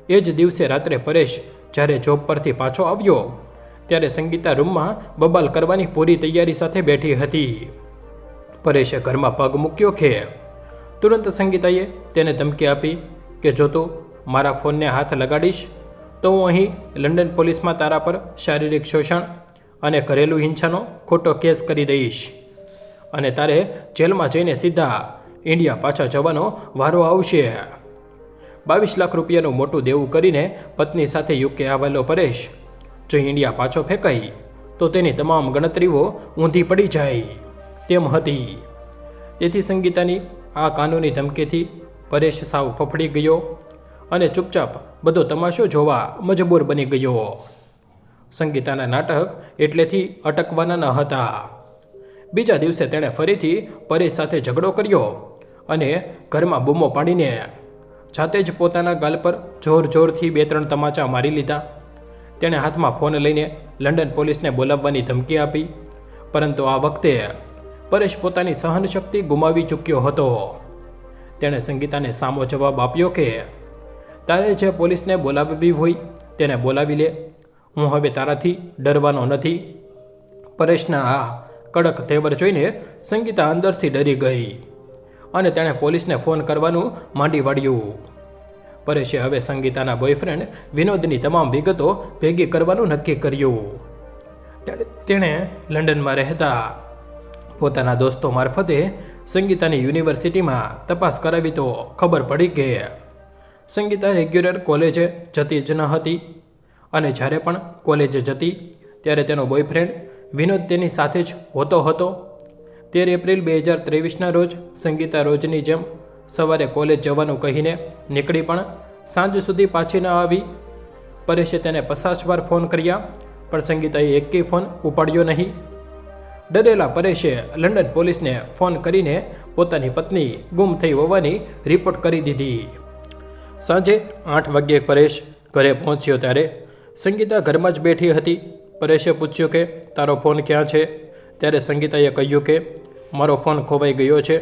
એ જ દિવસે રાત્રે પરેશ જ્યારે જોબ પરથી પાછો આવ્યો ત્યારે સંગીતા રૂમમાં બબાલ કરવાની પૂરી તૈયારી સાથે બેઠી હતી. પરેશે ઘરમાં પગ મૂક્યો કે તુરંત સંગીતાએ તેને ધમકી આપી કે જો તું મારા ફોનને હાથ લગાડીશ તો હું અહીં લંડન પોલીસમાં તારા પર શારીરિક શોષણ અને ઘરેલું હિંસાનો ખોટો કેસ કરી દઈશ અને તારે જેલમાં જઈને સીધા ઇન્ડિયા પાછા જવાનો વારો આવશે. 22 લાખ રૂપિયાનું મોટું દેવું કરીને પત્ની સાથે યુકે આવેલો પરેશ જો ઇન્ડિયા પાછો ફેંકાઈ તો તેની તમામ ગણતરીઓ ઊંધી પડી જાય તેમ હતી. તેથી સંગીતાની આ કાનૂની ધમકીથી પરેશ સાવ ફફડી ગયો અને ચૂપચાપ બધો તમાશો જોવા મજબૂર બની ગયો. સંગીતાના નાટક એટલેથી અટકવાના ન હતા. બીજા દિવસે તેણે ફરીથી પરેશ સાથે ઝઘડો કર્યો અને ઘરમાં બૂમો પાડીને જાતે જ પોતાના ગાલ પર જોરથી 2-3 તમાચા મારી લીધા. તેણે હાથમાં ફોન લઈને લંડન પોલીસને બોલાવવાની ધમકી આપી, પરંતુ આ વખતે પરેશ પોતાની સહનશક્તિ ગુમાવી ચૂક્યો હતો. તેણે સંગીતાને સામો જવાબ આપ્યો કે તારે જે પોલીસને બોલાવવી હોય તેને બોલાવી લે, હું હવે તારાથી ડરવાનો નથી. પરેશના આ કડક તેવર જોઈને સંગીતા અંદરથી ડરી ગઈ અને તેણે પોલીસને ફોન કરવાનું માંડી વાળ્યું. પરેશે હવે સંગીતાના બોયફ્રેન્ડ વિનોદની તમામ વિગતો ભેગી કરવાનું નક્કી કર્યું. તેણે લંડનમાં રહેતા પોતાના દોસ્તો મારફતે સંગીતાની યુનિવર્સિટીમાં તપાસ કરાવી તો ખબર પડી કે સંગીતા રેગ્યુલર કોલેજે જતી જ ન હતી અને જ્યારે પણ કોલેજ જતી ત્યારે તેનો બોયફ્રેન્ડ વિનોદ તેની સાથે જ હોતો હતો. 13 એપ્રિલ 2023ના રોજ સંગીતા રોજની જેમ સવારે કોલેજ જવાનું કહીને નીકળી પણ સાંજ સુધી પાછી ન આવી. પરેશે તેને 50 વાર ફોન કર્યા પણ સંગીતાએ એકેય ફોન ઉપાડ્યો નહીં. ડરેલા પરેશે લંડન પોલીસને ફોન કરીને પોતાની પત્ની ગુમ થઈ હોવાની રિપોર્ટ કરી દીધી. સાંજે 8 વાગ્યે પરેશ ઘરે પહોંચ્યો ત્યારે સંગીતા ઘરમાં જ બેઠી હતી. પરેશે પૂછ્યું કે તારો ફોન ક્યાં છે? ત્યારે સંગીતાએ કહ્યું કે મારો ફોન ખોવાઈ ગયો છે.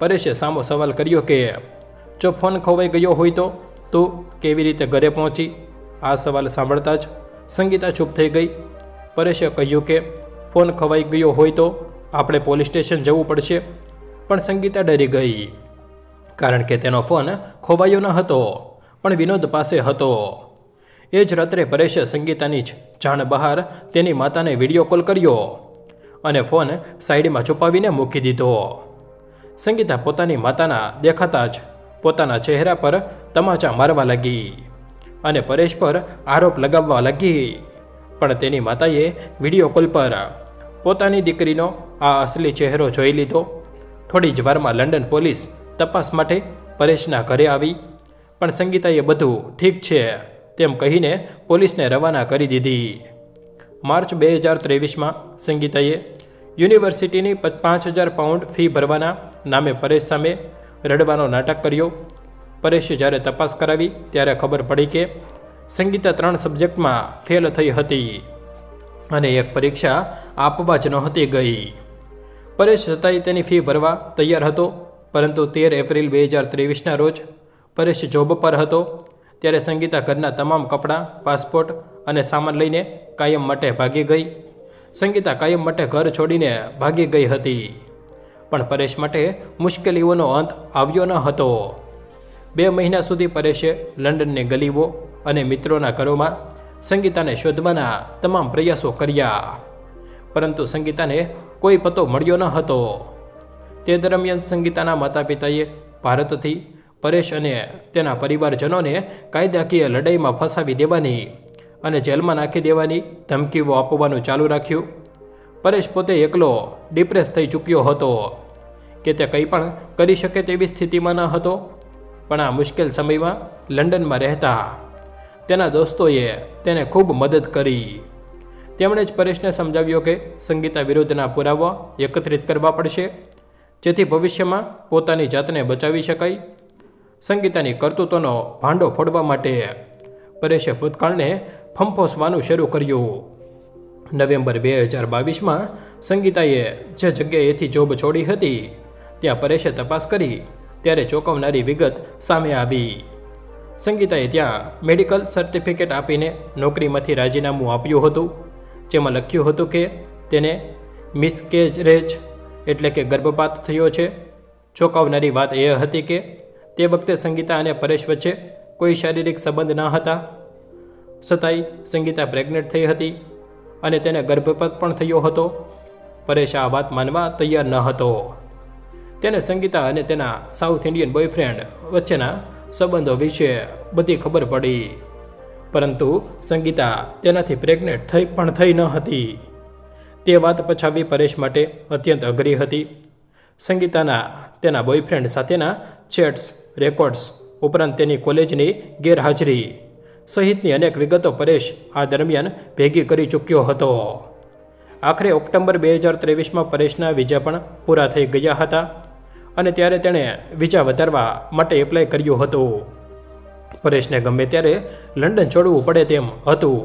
પરેશે સામો સવાલ કર્યો કે જો ફોન ખોવાઈ ગયો હોય તો તું કેવી રીતે ઘરે પહોંચી? આ સવાલ સાંભળતા જ સંગીતા ચૂપ થઈ ગઈ. પરેશે કહ્યું કે ફોન ખવાઈ ગયો હોય તો આપણે પોલીસ સ્ટેશન જવું પડશે. પણ સંગીતા ડરી ગઈ, કારણ કે તેનો ફોન ખોવાયો ન હતો, પણ વિનોદ પાસે હતો. એ જ રાત્રે પરેશે સંગીતાની જ જાણ બહાર તેની માતાને વિડીયો કોલ કર્યો અને ફોન સાઈડમાં છુપાવીને મૂકી દીધો. સંગીતા પોતાની માતાના દેખાતા જ પોતાના ચહેરા પર તમાચા મારવા લાગી અને પરેશ પર આરોપ લગાવવા લાગી. પણ તેની માતાએ વિડીયો કોલ પર પોતાની દીકરીનો આ અસલી ચહેરો જોઈ લીધો. થોડી જ વારમાં લંડન પોલીસ તપાસ માટે પરેશના ઘરે આવી, પણ સંગીતાએ બધું ઠીક છે તેમ કહીને પોલીસને રવાના કરી દીધી. માર્ચ 2023માં સંગીતાએ યુનિવર્સિટીની 5,000 પાઉન્ડ ફી ભરવાના નામે પરેશ સામે રડવાનો નાટક કર્યો. પરેશે જ્યારે તપાસ કરાવી ત્યારે ખબર પડી કે સંગીતા 3 સબ્જેક્ટમાં ફેલ થઈ હતી અને એક પરીક્ષા આપવા જ નહોતી ગઈ. પરેશ છતાંય તેની ફી ભરવા તૈયાર હતો, પરંતુ 13 એપ્રિલ 2023ના રોજ પરેશ જોબ પર હતો ત્યારે સંગીતા ઘરના તમામ કપડાં, પાસપોર્ટ અને સામાન લઈને કાયમ માટે ભાગી ગઈ. સંગીતા કાયમ માટે ઘર છોડીને ભાગી ગઈ હતી, પણ પરેશ માટે મુશ્કેલીઓનો અંત આવ્યો ન હતો. 2 મહિના સુધી પરેશે લંડનની ગલીઓ અને મિત્રોના ઘરોમાં સંગીતાને શોધવાના તમામ પ્રયાસો કર્યા, પરંતુ સંગીતાને કોઈ પતો મળ્યો ન હતો. તે દરમિયાન સંગીતાના માતા પિતાએ ભારતથી પરેશ અને તેના પરિવારજનોને કાયદાકીય લડાઈમાં ફસાવી દેવાની અને જેલમાં નાખી દેવાની ધમકીઓ આપવાનું ચાલુ રાખ્યું. પરેશ પોતે એકલો ડિપ્રેસ થઈ ચૂક્યો હતો કે તે કંઈ પણ કરી શકે તેવી સ્થિતિમાં ન હતો. પણ આ મુશ્કેલ સમયમાં લંડનમાં રહેતા તેના દોસ્તોએ તેને ખૂબ મદદ કરી. તેમણે જ પરેશને સમજાવ્યો કે સંગીતા વિરુદ્ધના પુરાવા એકત્રિત કરવા પડશે, જેથી ભવિષ્યમાં પોતાની જાતને બચાવી શકાય. સંગીતાની કરતૂતોનો ભાંડો ફોડવા માટે પરેશે ભૂતકાળને ફંફોસવાનું શરૂ કર્યું. નવેમ્બર 2022માં સંગીતાએ જે જગ્યાએથી જોબ છોડી હતી ત્યાં પરેશે તપાસ કરી ત્યારે ચોંકાવનારી વિગત સામે આવી. સંગીતાએ ત્યાં મેડિકલ સર્ટિફિકેટ આપીને નોકરીમાંથી રાજીનામું આપ્યું હતું, જેમાં લખ્યું હતું કે તેને મિસકેરેજ એટલે કે ગર્ભપાત થયો છે. ચોંકાવનારી વાત એ હતી કે તે વખતે સંગીતા અને પરેશ વચ્ચે કોઈ શારીરિક સંબંધ ન હતા, છતાંય સંગીતા પ્રેગ્નેન્ટ થઈ હતી અને તેને ગર્ભપાત પણ થયો હતો. પરેશ આ વાત માનવા તૈયાર ન હતો. તેને સંગીતા અને તેના સાઉથ ઇન્ડિયન બોયફ્રેન્ડ વચ્ચેના સંબંધો વિશે બધી ખબર પડી, પરંતુ સંગીતા તેનાથી પ્રેગ્નેન્ટ થઈ ન હતી. તે વાત પછાવી પરેશ માટે અત્યંત અઘરી હતી. સંગીતાના તેના બોયફ્રેન્ડ સાથેના ચેટ્સ, રેકોર્ડ્સ ઉપરાંત તેની કોલેજની ગેરહાજરી સહિતની અનેક વિગતો પરેશ આ દરમિયાન ભેગી કરી ચૂક્યો હતો. આખરે ઓક્ટોબર 2023માં પરેશના વિઝા પણ પૂરા થઈ ગયા હતા અને ત્યારે તેણે વિઝા વધારવા માટે એપ્લાય કર્યું હતું. પરેશને ગમે ત્યારે લંડન છોડવું પડે તેમ હતું,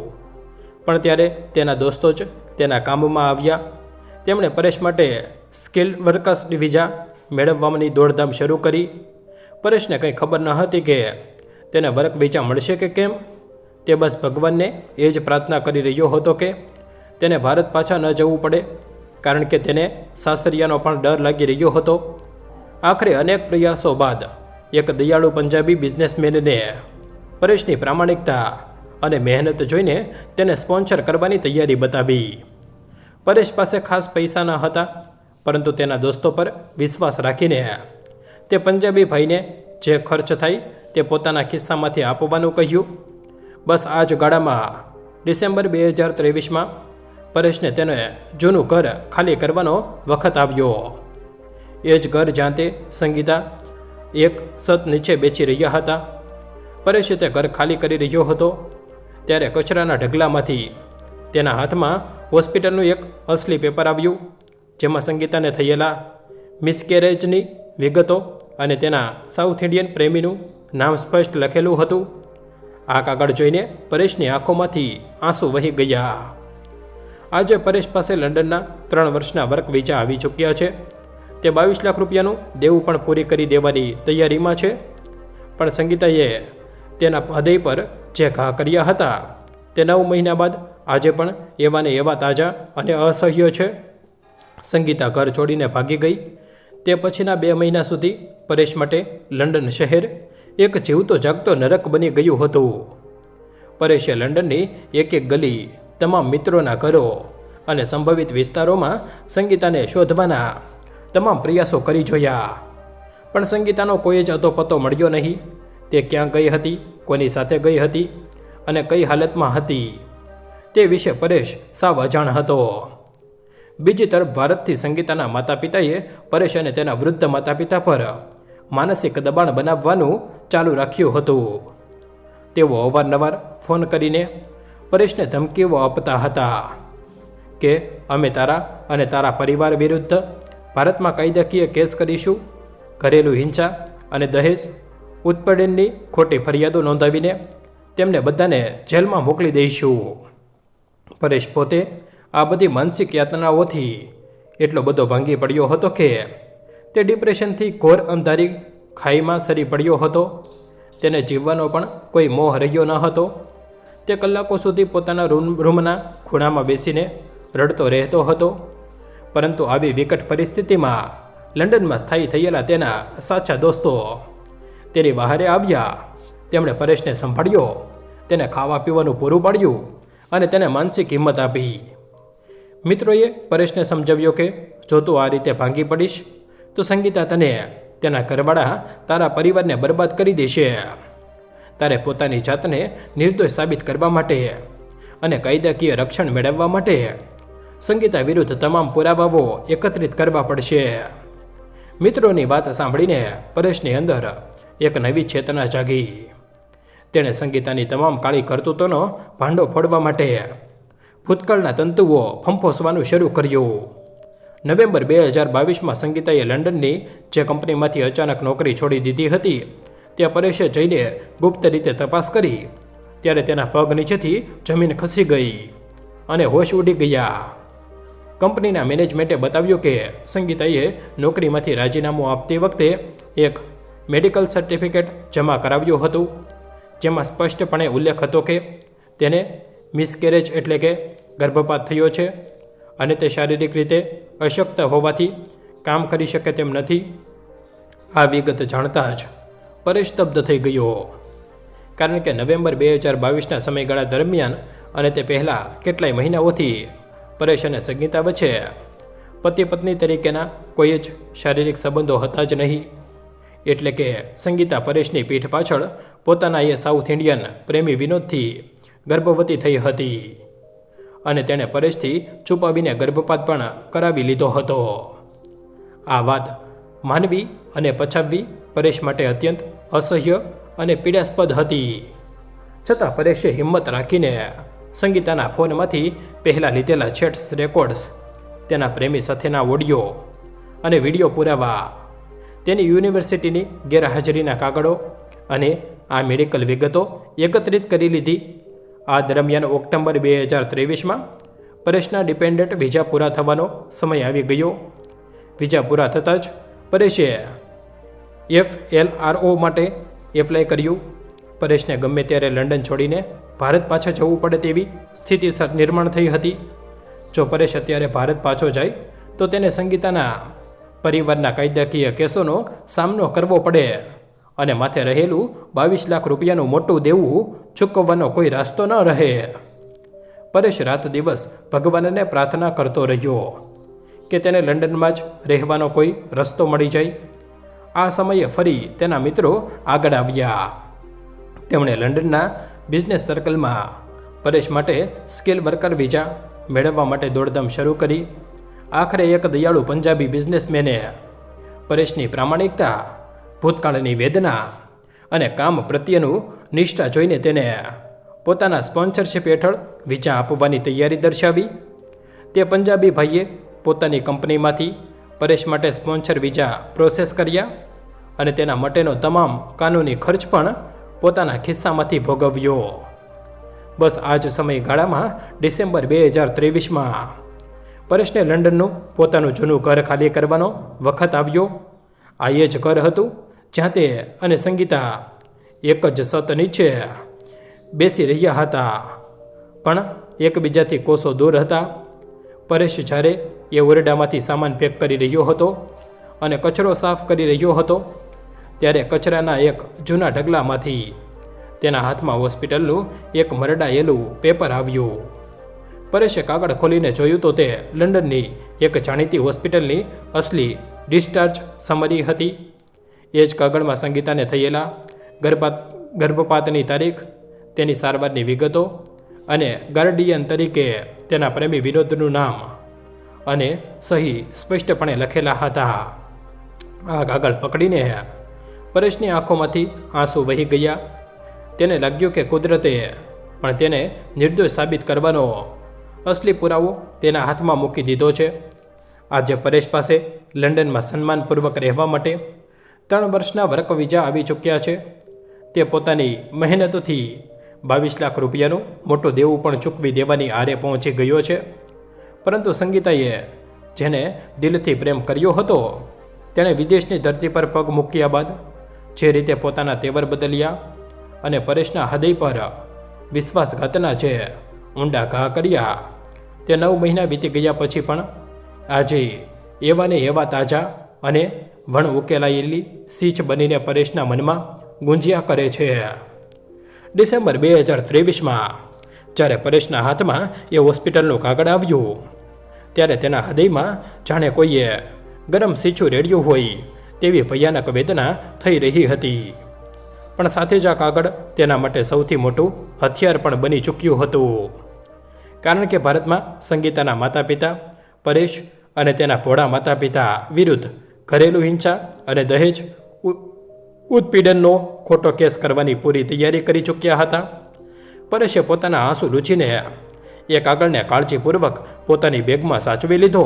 પણ ત્યારે તેના દોસ્તો જ તેના કામમાં આવ્યા. તેમણે પરેશ માટે સ્કિલ વર્કર્સ વિઝા મેળવવાની દોડધામ શરૂ કરી. પરેશને કંઈ ખબર ન હતી કે તેને વર્ક વિઝા મળશે કે કેમ. તે બસ ભગવાનને એ જ પ્રાર્થના કરી રહ્યો હતો કે તેને ભારત પાછા ન જવું પડે, કારણ કે તેને સાસરિયાનો પણ ડર લાગી રહ્યો હતો. આખરે અનેક પ્રયાસો બાદ એક દયાળુ પંજાબી બિઝનેસમેનને પરેશની પ્રામાણિકતા અને મહેનત જોઈને તેને સ્પોન્સર કરવાની તૈયારી બતાવી. પરેશ પાસે ખાસ પૈસા ન હતા, પરંતુ તેના દોસ્તો પર વિશ્વાસ રાખીને તે પંજાબી ભાઈને જે ખર્ચ થાય તે પોતાના ખિસ્સામાંથી આપવાનું કહ્યું. બસ આ જ ગાળામાં ડિસેમ્બર 2023માં પરેશને તેને જૂનું ઘર ખાલી કરવાનો વખત આવ્યો. એ જ ઘર જ્યાં તે સંગીતા એક છત નીચે બેસી રહ્યા હતા. પરેશે તે ઘર ખાલી કરી રહ્યો હતો ત્યારે કચરાના ઢગલામાંથી તેના હાથમાં હોસ્પિટલનું એક અસલી પેપર આવ્યું, જેમાં સંગીતાને થયેલા મિસકેરેજની વિગતો અને તેના સાઉથ ઇન્ડિયન પ્રેમીનું નામ સ્પષ્ટ લખેલું હતું. આ કાગળ જોઈને પરેશની આંખોમાંથી આંસુ વહી ગયા. આજે પરેશ પાસે લંડનના 3 વર્ષના વર્ક વિઝા આવી ચૂક્યા છે. તે 22 લાખ રૂપિયાનું દેવું પણ પૂરી કરી દેવાની તૈયારીમાં છે. પણ સંગીતાએ તેના હૃદય પર જે ઘા કર્યા હતા તે 9 મહિના બાદ આજે પણ એવા ને એવા તાજા અને અસહ્ય છે. સંગીતા ઘર છોડીને ભાગી ગઈ. તે પછીના 2 મહિના સુધી પરેશ માટે લંડન શહેર એક જીવતો જાગતો નરક બની ગયું હતું. પરેશે લંડનની એક એક ગલી, તમામ મિત્રોના ઘરો અને સંભવિત વિસ્તારોમાં સંગીતાને શોધવાના તમામ પ્રયાસો કરી જોયા, પણ સંગીતાનો કોઈ જ અતોપતો મળ્યો નહીં. તે ક્યાં ગઈ હતી, કોની સાથે ગઈ હતી અને કઈ હાલતમાં હતી તે વિશે પરેશ સાવ અજાણ હતો. બીજી તરફ ભારતથી સંગીતાના માતા પિતાએ પરેશ અને તેના વૃદ્ધ માતા પિતા પર માનસિક દબાણ બનાવવાનું ચાલુ રાખ્યું હતું. તેઓ અવારનવાર ફોન કરીને પરેશને ધમકીઓ આપતા હતા કે અમે તારા અને તારા પરિવાર વિરુદ્ધ ભારતમાં કાયદાકીય કેસ કરીશું, ઘરેલું હિંસા અને દહેજ ઉત્પીડનની ખોટી ફરિયાદો નોંધાવીને તેમને બધાને જેલમાં મોકલી દઈશું. પરેશ પોતે આ બધી માનસિક યાતનાઓથી એટલો બધો ભાંગી પડ્યો હતો કે તે ડિપ્રેશનથી ઘોર અંધારી ખાઈમાં સરી પડ્યો હતો. તેને જીવવાનો પણ કોઈ મોહ રહ્યો ન હતો. તે કલાકો સુધી પોતાના રૂમના ખૂણામાં બેસીને રડતો રહેતો હતો. પરંતુ આવી વિકટ પરિસ્થિતિમાં લંડનમાં સ્થાયી થયેલા તેના સાચા દોસ્તો તેની વહારે આવ્યા. તેમણે પરેશને સંભાળ્યો, તેને ખાવા પીવાનું પૂરું પાડ્યું અને તેને માનસિક હિંમત આપી. મિત્રોએ પરેશને સમજાવ્યો કે જો તું આ રીતે ભાંગી પડીશ તો સંગીતા તને, તેના ઘરવાળા, તારા પરિવારને બરબાદ કરી દેશે. તારે પોતાની જાતને નિર્દોષ સાબિત કરવા માટે અને કાયદાકીય રક્ષણ મેળવવા માટે સંગીતા વિરુદ્ધ તમામ પુરાવાઓ એકત્રિત કરવા પડશે. મિત્રોની વાત સાંભળીને પરેશની અંદર એક નવી ચેતના જાગી. તેણે સંગીતાની તમામ કાળી કરતૂતોનો ભાંડો ફોડવા માટે ભૂતકાળના તંતુઓ ફંફોસવાનું શરૂ કર્યું. નવેમ્બર 2022માં સંગીતાએ લંડનની જે કંપનીમાંથી અચાનક નોકરી છોડી દીધી હતી ત્યાં પરેશે જઈને ગુપ્ત રીતે તપાસ કરી. ત્યારે તેના પગ નીચેથી જમીન ખસી ગઈ અને હોશ ઉડી ગયા. કંપનીના મેનેજમેન્ટે બતાવ્યું કે સંગીતાએ નોકરીમાંથી રાજીનામું આપતી વખતે એક મેડિકલ સર્ટિફિકેટ જમા કરાવ્યું હતું, જેમાં સ્પષ્ટપણે ઉલ્લેખ હતો કે તેને મિસકેરેજ એટલે કે ગર્ભપાત થયો છે અને તે શારીરિક રીતે અશક્ત હોવાથી કામ કરી શકે તેમ નથી. આ વિગત જાણતા જ પરેશ સ્તબ્ધ થઈ ગયો, કારણ કે નવેમ્બર 2022ના સમયગાળા દરમિયાન અને તે પહેલાં કેટલાય મહિનાઓથી પરેશ અને સંગીતા વચ્ચે પતિ પત્ની તરીકેના કોઈ જ શારીરિક સંબંધો હતા જ નહીં. એટલે કે સંગીતા પરેશની પીઠ પાછળ પોતાના એ સાઉથ ઇન્ડિયન પ્રેમી વિનોદથી ગર્ભવતી થઈ હતી અને તેણે પરેશથી છુપાવીને ગર્ભપાત પણ કરાવી લીધો હતો. આ વાત માનવી અને પછાવવી પરેશ માટે અત્યંત અસહ્ય અને પીડાસ્પદ હતી. છતાં પરેશે હિંમત રાખીને સંગીતાના ફોનમાંથી પહેલાં લીધેલા ચેટ્સ રેકોર્ડ્સ, તેના પ્રેમી સાથેના ઓડિયો અને વિડીયો પુરાવા, તેની યુનિવર્સિટીની ગેરહાજરીના કાગળો અને આ મેડિકલ વિગતો એકત્રિત કરી લીધી. આ દરમિયાન ઓક્ટોબર 2023માં પરેશના ડિપેન્ડન્ટ વિઝા પૂરા થવાનો સમય આવી ગયો. વિઝા પૂરા થતાં જ પરેશે FLRO માટે એપ્લાય કર્યું. પરેશને ગમે ત્યારે લંડન છોડીને ભારત પાછા જવું પડે તેવી સ્થિતિ નિર્માણ થઈ હતી. જો પરેશ અત્યારે ભારત પાછો જાય તો તેને સંગીતાના પરિવારના કાયદાકીય કેસોનો સામનો કરવો પડે અને માથે રહેલું 22 લાખ રૂપિયાનું મોટું દેવું ચૂકવવાનો કોઈ રસ્તો ન રહે. પરેશ રાત દિવસ ભગવાનને પ્રાર્થના કરતો રહ્યો કે તેને લંડનમાં જ રહેવાનો કોઈ રસ્તો મળી જાય. આ સમયે ફરી તેના મિત્રો આગળ આવ્યા. તેમણે લંડનના બિઝનેસ સર્કલમાં પરેશ માટે સ્કિલ વર્કર વિઝા મેળવવા માટે દોડધામ શરૂ કરી. આખરે એક દયાળુ પંજાબી બિઝનેસમેને પરેશની પ્રામાણિકતા, ભૂતકાળની વેદના અને કામ પ્રત્યેનું નિષ્ઠા જોઈને તેને પોતાના સ્પોન્સરશિપ હેઠળ વિઝા આપવાની તૈયારી દર્શાવી. તે પંજાબી ભાઈએ પોતાની કંપનીમાંથી પરેશ માટે સ્પોન્સર વિઝા પ્રોસેસ કર્યા અને તેના માટેનો તમામ કાનૂની ખર્ચ પણ પોતાના ખિસ્સામાંથી ભોગવ્યો. બસ આ જ સમયગાળામાં ડિસેમ્બર 2023માં પરેશને લંડનનું પોતાનું જૂનું ઘર ખાલી કરવાનો વખત આવ્યો. આ એ જ ઘર હતું જ્યાં તે અને સંગીતા એક જ છત નીચે બેસી રહ્યા હતા, પણ એકબીજાથી કોસો દૂર હતા. પરેશ જ્યારે એ ઓરડામાંથી સામાન પેક કરી રહ્યો હતો અને કચરો સાફ કરી રહ્યો હતો ત્યારે કચરાના એક જૂના ઢગલામાંથી તેના હાથમાં હોસ્પિટલનું એક મરડાયેલું પેપર આવ્યું. પરેશે કાગળ ખોલીને જોયું તો તે લંડનની એક જાણીતી હોસ્પિટલની અસલી ડિસ્ચાર્જ સમરી હતી. એ જ કાગળમાં સંગીતાને થયેલા ગર્ભપાતની તારીખ, તેની સારવારની વિગતો અને ગાર્ડિયન તરીકે તેના પ્રેમી વિનોદનું નામ અને સહી સ્પષ્ટપણે લખેલા હતા. આ કાગળ પકડીને પરેશની આંખોમાંથી આંસુ વહી ગયા. તેને લાગ્યું કે કુદરતે પણ તેને નિર્દોષ સાબિત કરવાનો અસલી પુરાવો તેના હાથમાં મૂકી દીધો છે. આજે પરેશ પાસે લંડનમાં સન્માનપૂર્વક રહેવા માટે 3 વર્ષના વર્ક વિઝા આવી ચૂક્યા છે. તે પોતાની મહેનતથી 22 લાખ રૂપિયાનું મોટું દેવું પણ ચૂકવી દેવાની આરે પહોંચી ગયો છે. પરંતુ સંગીતાએ જેને દિલથી પ્રેમ કર્યો હતો તેણે વિદેશની ધરતી પર પગ મૂક્યા બાદ જે રીતે પોતાના તેવર બદલ્યા અને પરેશના હૃદય પર વિશ્વાસઘાતના જે ઊંડા ઘા કર્યા, તે 9 મહિના વીતી ગયા પછી પણ આજે એવાને એવા તાજા અને વણ ઉકેલાયેલી સીચ બનીને પરેશના મનમાં ગુંજ્યા કરે છે. ડિસેમ્બર 2023માં જ્યારે પરેશના હાથમાં એ હોસ્પિટલનું કાગળ આવ્યું ત્યારે તેના હૃદયમાં જાણે કોઈએ ગરમ સીચું રેડ્યું હોય તેવી ભયાનક વેદના થઈ રહી હતી. પણ સાથે જ આ કાગળ તેના માટે સૌથી મોટું હથિયાર પણ બની ચૂક્યું હતું. કારણ કે ભારતમાં સંગીતાના માતા પિતા પરેશ અને તેના ભોળા માતા પિતા વિરુદ્ધ ઘરેલું હિંસા અને દહેજ ઉત્પીડનનો ખોટો કેસ કરવાની પૂરી તૈયારી કરી ચૂક્યા હતા. પરેશે પોતાના આંસુ લૂછીને એ કાગળને કાળજીપૂર્વક પોતાની બેગમાં સાચવી લીધો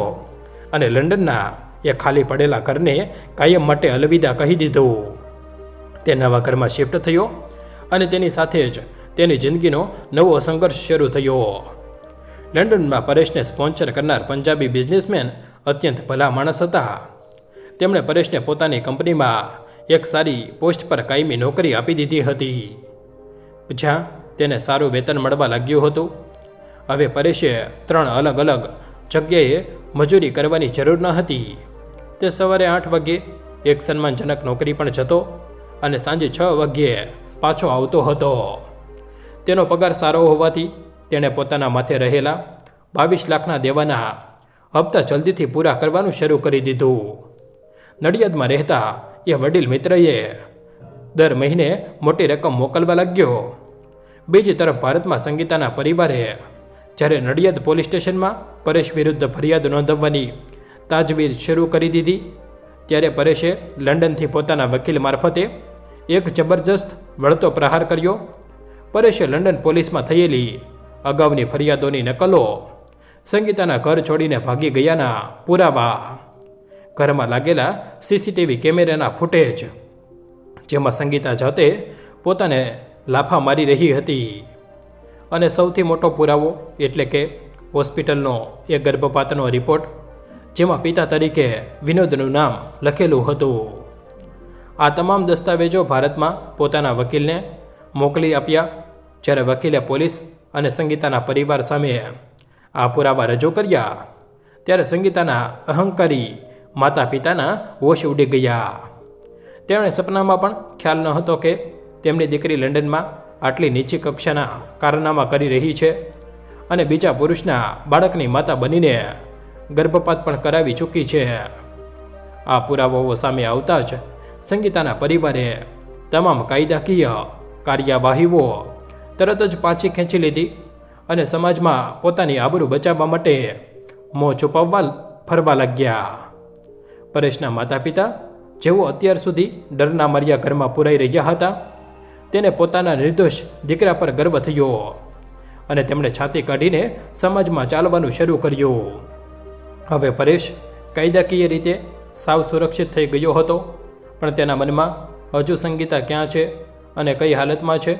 અને લંડનના એ ખાલી પડેલા ઘરને કાયમ માટે અલવિદા કહી દીધું. તે નવા ઘરમાં શિફ્ટ થયો અને તેની સાથે જ તેની જિંદગીનો નવો સંઘર્ષ શરૂ થયો. લંડનમાં પરેશને સ્પોન્સર કરનાર પંજાબી બિઝનેસમેન અત્યંત ભલા માણસ હતા. તેમણે પરેશને પોતાની કંપનીમાં એક સારી પોસ્ટ પર કાયમી નોકરી આપી દીધી હતી, જ્યાં તેને સારું વેતન મળવા લાગ્યું હતું. હવે પરેશે 3 અલગ અલગ જગ્યાએ મજૂરી કરવાની જરૂર ન હતી. તે સવારે 8 વાગ્યે એક સન્માનજનક નોકરી પણ જતો અને સાંજે 6 વાગ્યે પાછો આવતો હતો. તેનો પગાર સારો હોવાથી તેણે પોતાના માથે રહેલા 22 લાખના દેવાના હપ્તા જલ્દીથી પૂરા કરવાનું શરૂ કરી દીધું. નડિયાદમાં રહેતા એ વડીલ મિત્રએ દર મહિને મોટી રકમ મોકલવા લાગ્યો. બીજી તરફ ભારતમાં સંગીતાના પરિવારે જ્યારે નડિયાદ પોલીસ સ્ટેશનમાં પરેશ વિરુદ્ધ ફરિયાદ નોંધાવવાની તાજવીજ શરૂ કરી દીધી ત્યારે પરેશે લંડનથી પોતાના વકીલ મારફતે એક જબરજસ્ત વળતો પ્રહાર કર્યો. પરેશે લંડન પોલીસમાં થયેલી અગાઉની ફરિયાદોની નકલો, સંગીતાના ઘર છોડીને ભાગી ગયાના પુરાવા, ઘરમાં લાગેલા સીસીટીવી કેમેરાના ફૂટેજ જેમાં સંગીતા જાતે પોતાને લાફા મારી રહી હતી, અને સૌથી મોટો પુરાવો એટલે કે હોસ્પિટલનો એક ગર્ભપાતનો રિપોર્ટ જેમાં પિતા તરીકે વિનોદનું નામ લખેલું હતું. આ તમામ દસ્તાવેજો ભારતમાં પોતાના વકીલને મોકલી આપ્યા. જ્યારે વકીલે પોલીસ અને સંગીતાના પરિવાર સામે આ પુરાવા રજૂ કર્યા ત્યારે સંગીતાના અહંકારી માતા પિતાના હોશ ઉડી ગયા. તેમણે સપનામાં પણ ખ્યાલ ન હતો કે તેમની દીકરી લંડનમાં આટલી નીચી કક્ષાના કારનામા કરી રહી છે અને બીજા પુરુષના બાળકની માતા બનીને ગર્ભપાત પણ કરાવી ચૂકી છે. આ પુરાવાઓ સામે આવતા જ સંગીતાના પરિવારે તમામ કાયદાકીય કાર્યવાહીઓ તરત જ પાછી ખેંચી લીધી અને સમાજમાં પોતાની આબરૂ બચાવવા માટે મોં છુપાવવા ફરવા લાગ્યા. પરેશના માતા પિતા જેઓ અત્યાર સુધી ડરના માર્યા ઘરમાં પુરાઈ રહ્યા હતા, તેને પોતાના નિર્દોષ દીકરા પર ગર્વ થયો અને તેમણે છાતી કાઢીને સમાજમાં ચાલવાનું શરૂ કર્યું. હવે પરેશ કાયદાકીય રીતે સાવ સુરક્ષિત થઈ ગયો હતો, પણ તેના મનમાં હજુ સંગીતા ક્યાં છે અને કઈ હાલતમાં છે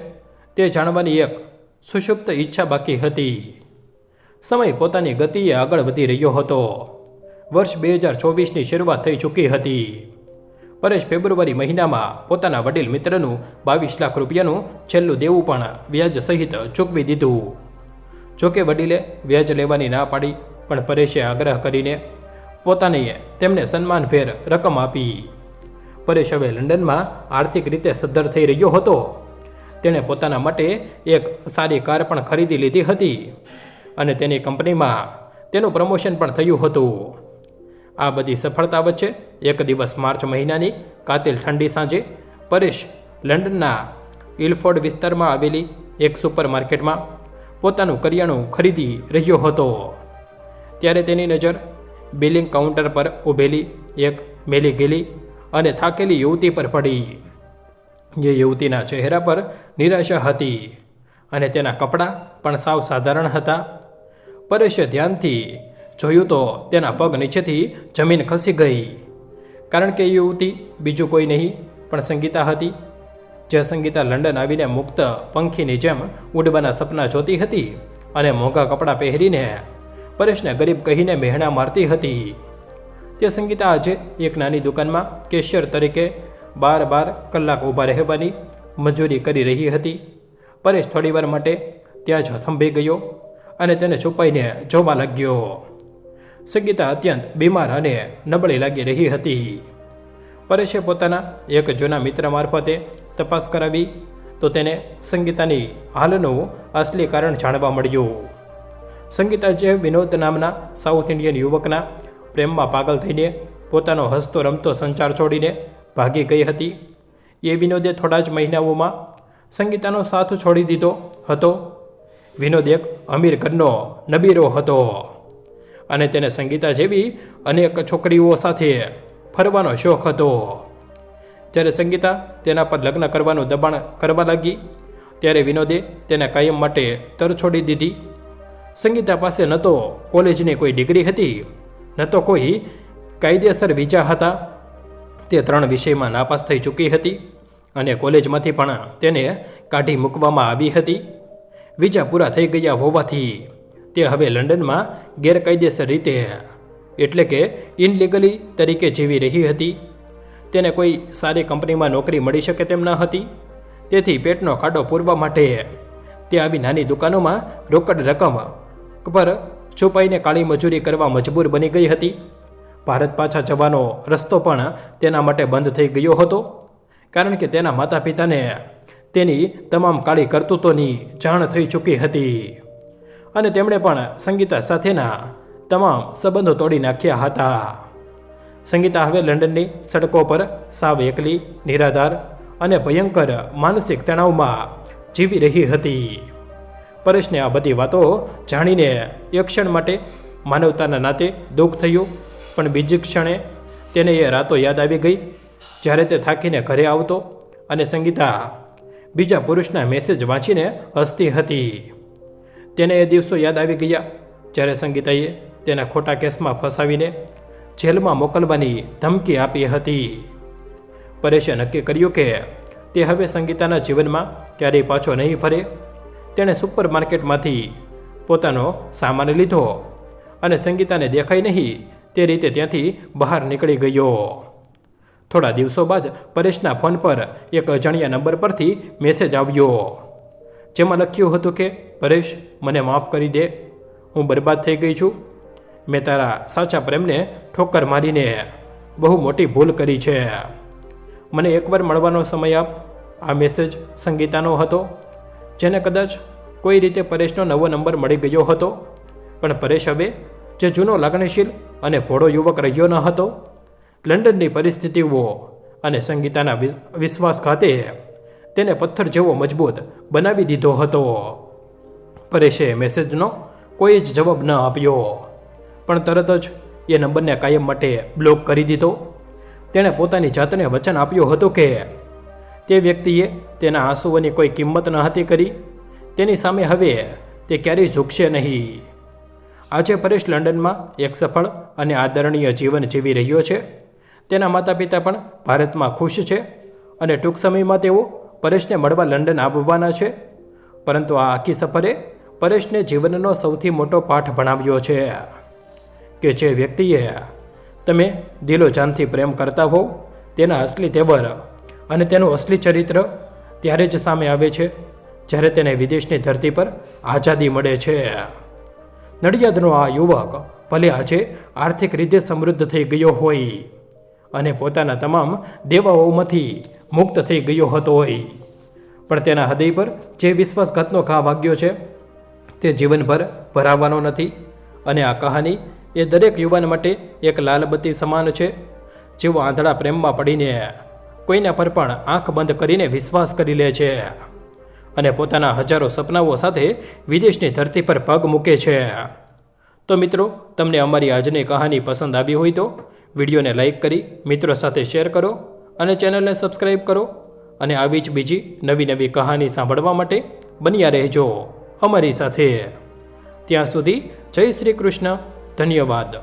તે જાણવાની એક સુષુપ્ત ઈચ્છા બાકી હતી. સમય પોતાની ગતિએ આગળ વધી રહ્યો હતો. વર્ષ 2024ની શરૂઆત થઈ ચૂકી હતી. પરેશ ફેબ્રુઆરી મહિનામાં પોતાના વડીલ મિત્રનું 22 લાખ રૂપિયાનું છેલ્લું દેવું પણ વ્યાજ સહિત ચૂકવી દીધું. જોકે વડીલે વ્યાજ લેવાની ના પાડી, પણ પરેશે આગ્રહ કરીને પોતાની તેમને સન્માનભેર રકમ આપી. પરેશ હવે લંડનમાં આર્થિક રીતે સદ્ધર થઈ રહ્યો હતો. તેણે પોતાના માટે એક સારી કાર પણ ખરીદી લીધી હતી અને તેની કંપનીમાં તેનું પ્રમોશન પણ થયું હતું. આ બધી સફળતા વચ્ચે એક દિવસ માર્ચ મહિનાની કાતિલ ઠંડી સાંજે પરેશ લંડનના ઇલફોર્ડ વિસ્તારમાં આવેલી એક સુપર માર્કેટમાં પોતાનું કરિયાણું ખરીદી રહ્યો હતો. ત્યારે તેની નજર બિલિંગ કાઉન્ટર પર ઊભેલી એક મેલી ગયેલી અને થાકેલી યુવતી પર પડી. જે યુવતીના ચહેરા પર નિરાશા હતી અને તેના કપડાં પણ સાવ સાધારણ હતા. પરેશે ધ્યાનથી જોયું તો તેના પગ નીચેથી જમીન ખસી ગઈ, કારણ કે યુવતી બીજું કોઈ નહીં પણ સંગીતા હતી. જે સંગીતા લંડન આવીને મુક્ત પંખીની જેમ ઉડવાના સપના જોતી હતી અને મોંઘા કપડાં પહેરીને પરેશને ગરીબ કહીને મહેણા મારતી હતી. તે સંગીતા આજે એક નાની દુકાનમાં કેશિયર તરીકે 12 કલાક ઊભા રહેવાની મજૂરી કરી રહી હતી. પરેશ થોડીવાર માટે ત્યાં જ થંભી ગયો અને તેને છુપાઈને જોવા લાગ્યો. સંગીતા અત્યંત બીમાર અને નબળી લાગી રહી હતી. પરેશે પોતાના એક જૂના મિત્ર મારફતે તપાસ કરાવી તો તેને સંગીતાની હાલનું અસલી કારણ જાણવા મળ્યું. સંગીતા જે વિનોદ નામના સાઉથ ઇન્ડિયન યુવકના પ્રેમમાં પાગલ થઈને પોતાનો હસતો રમતો સંચાર છોડીને ભાગી ગઈ હતી, એ વિનોદે થોડા જ મહિનાઓમાં સંગીતાનો સાથ છોડી દીધો હતો. વિનોદ એક અમીર ઘરનો નબીરો હતો અને તેને સંગીતા જેવી અનેક છોકરીઓ સાથે ફરવાનો શોખ હતો. જ્યારે સંગીતા તેના પર લગ્ન કરવાનું દબાણ કરવા લાગી ત્યારે વિનોદે તેને કાયમ માટે તર છોડી દીધી. સંગીતા પાસે ન તો કોલેજની કોઈ ડિગ્રી હતી, ન તો કોઈ કાયદેસર વિઝા હતા. તે 3 વિષયમાં નાપાસ થઈ ચૂકી હતી અને કોલેજમાંથી પણ તેને કાઢી મૂકવામાં આવી હતી. વિઝા પૂરા થઈ ગયા હોવાથી તે હવે લંડનમાં ગેરકાયદેસર રીતે એટલે કે ઇનલીગલી તરીકે જીવી રહી હતી. તેને કોઈ સારી કંપનીમાં નોકરી મળી શકે તેમ ન હતી. તેથી પેટનો ખાડો પૂરવા માટે તે આવી નાની દુકાનોમાં રોકડ રકમ પર છુપાઈને કાળી મજૂરી કરવા મજબૂર બની ગઈ હતી. ભારત પાછા જવાનો રસ્તો પણ તેના માટે બંધ થઈ ગયો હતો, કારણ કે તેના માતા પિતાને તેની તમામ કાળી કરતૂતોની જાણ થઈ ચૂકી હતી અને તેમણે પણ સંગીતા સાથેના તમામ સંબંધો તોડી નાખ્યા હતા. સંગીતા હવે લંડનની સડકો પર સાવ એકલી, નિરાધાર અને ભયંકર માનસિક તણાવમાં જીવી રહી હતી. પરેશને આ બધી વાતો જાણીને એક ક્ષણ માટે માનવતાના નાતે દુઃખ થયું, પણ બીજી ક્ષણે તેને એ રાતો યાદ આવી ગઈ જ્યારે તે થાકીને ઘરે આવતો અને સંગીતા બીજા પુરુષના મેસેજ વાંચીને હસતી હતી. તેને એ દિવસો યાદ આવી ગયા જ્યારે સંગીતાએ તેના ખોટા કેસમાં ફસાવીને જેલમાં મોકલવાની ધમકી આપી હતી. પરેશે નક્કી કર્યું કે તે હવે સંગીતાના જીવનમાં ક્યારેય પાછો નહીં ફરે. તેણે સુપર માર્કેટમાંથી પોતાનો સામાન લીધો અને સંગીતાને દેખાય નહીં તે રીતે ત્યાંથી બહાર નીકળી ગયો. થોડા દિવસો બાદ પરેશના ફોન પર એક અજાણ્યા નંબર પરથી મેસેજ આવ્યો, જેમાં લખ્યું હતું કે પરેશ, મને માફ કરી દે, હું બરબાદ થઈ ગઈ છું. મેં તારા સાચા પ્રેમને ઠોકર મારીને બહુ મોટી ભૂલ કરી છે. મને એકવાર મળવાનો સમય આપ. આ મેસેજ સંગીતાનો હતો, જેને કદાચ કોઈ રીતે પરેશનો નવો નંબર મળી ગયો હતો. પણ પરેશ હવે જે જૂનો લાગણીશીલ અને ભોળો યુવક રહ્યો ન હતો. લંડનની પરિસ્થિતિઓ અને સંગીતાના વિશ્વાસઘાતે તેને પથ્થર જેવો મજબૂત બનાવી દીધો હતો. પરેશે મેસેજનો કોઈ જ જવાબ ન આપ્યો, પણ તરત જ એ નંબરને કાયમ માટે બ્લોક કરી દીધો. તેણે પોતાની જાતને વચન આપ્યું હતું કે તે વ્યક્તિએ તેના આંસુઓની કોઈ કિંમત ન હતી કરી. તેની સામે હવે તે ક્યારેય ઝૂકશે નહીં. આજે પરેશ લંડનમાં એક સફળ અને આદરણીય જીવન જીવી રહ્યો છે. તેના માતા પિતા પણ ભારતમાં ખુશ છે અને ટૂંક સમયમાં તેઓ પરેશને મળવા લંડન આવવાના છે. પરંતુ આ આખી સફરે પરેશને જીવનનો સૌથી મોટો પાઠ ભણાવ્યો છે કે જે વ્યક્તિએ તમે દિલો જાનથી પ્રેમ કરતા હોવ તેના અસલી તેવર અને તેનું અસલી ચરિત્ર ત્યારે જ સામે આવે છે જ્યારે તેને વિદેશની ધરતી પર આઝાદી મળે છે. નડિયાદનો આ યુવક ભલે આજે આર્થિક રીતે સમૃદ્ધ થઈ ગયો હોય અને પોતાના તમામ દેવાઓમાંથી મુક્ત થઈ ગયો હતો હોય, પણ તેના હૃદય પર જે વિશ્વાસઘાતનો ઘા વાગ્યો છે તે જીવનભર ભરાવાનો નથી. અને આ કહાની એ દરેક યુવાન માટે એક લાલબત્તી સમાન છે, જેઓ આંધળા પ્રેમમાં પડીને કોઈના પર પણ આંખ બંધ કરીને વિશ્વાસ કરી લે છે અને પોતાના હજારો સપનાઓ સાથે વિદેશની ધરતી પર પગ મૂકે છે. તો મિત્રો, તમને અમારી આજની કહાની પસંદ આવી હોય તો વિડીયોને લાઈક કરી મિત્રો સાથે શેર કરો અને ચેનલને સબસ્ક્રાઈબ કરો. અને આવી જ બીજી નવી નવી કહાની સાંભળવા માટે બન્યા રહેજો અમારી સાથે. ત્યાં સુધી જય શ્રી કૃષ્ણ. ધન્યવાદ.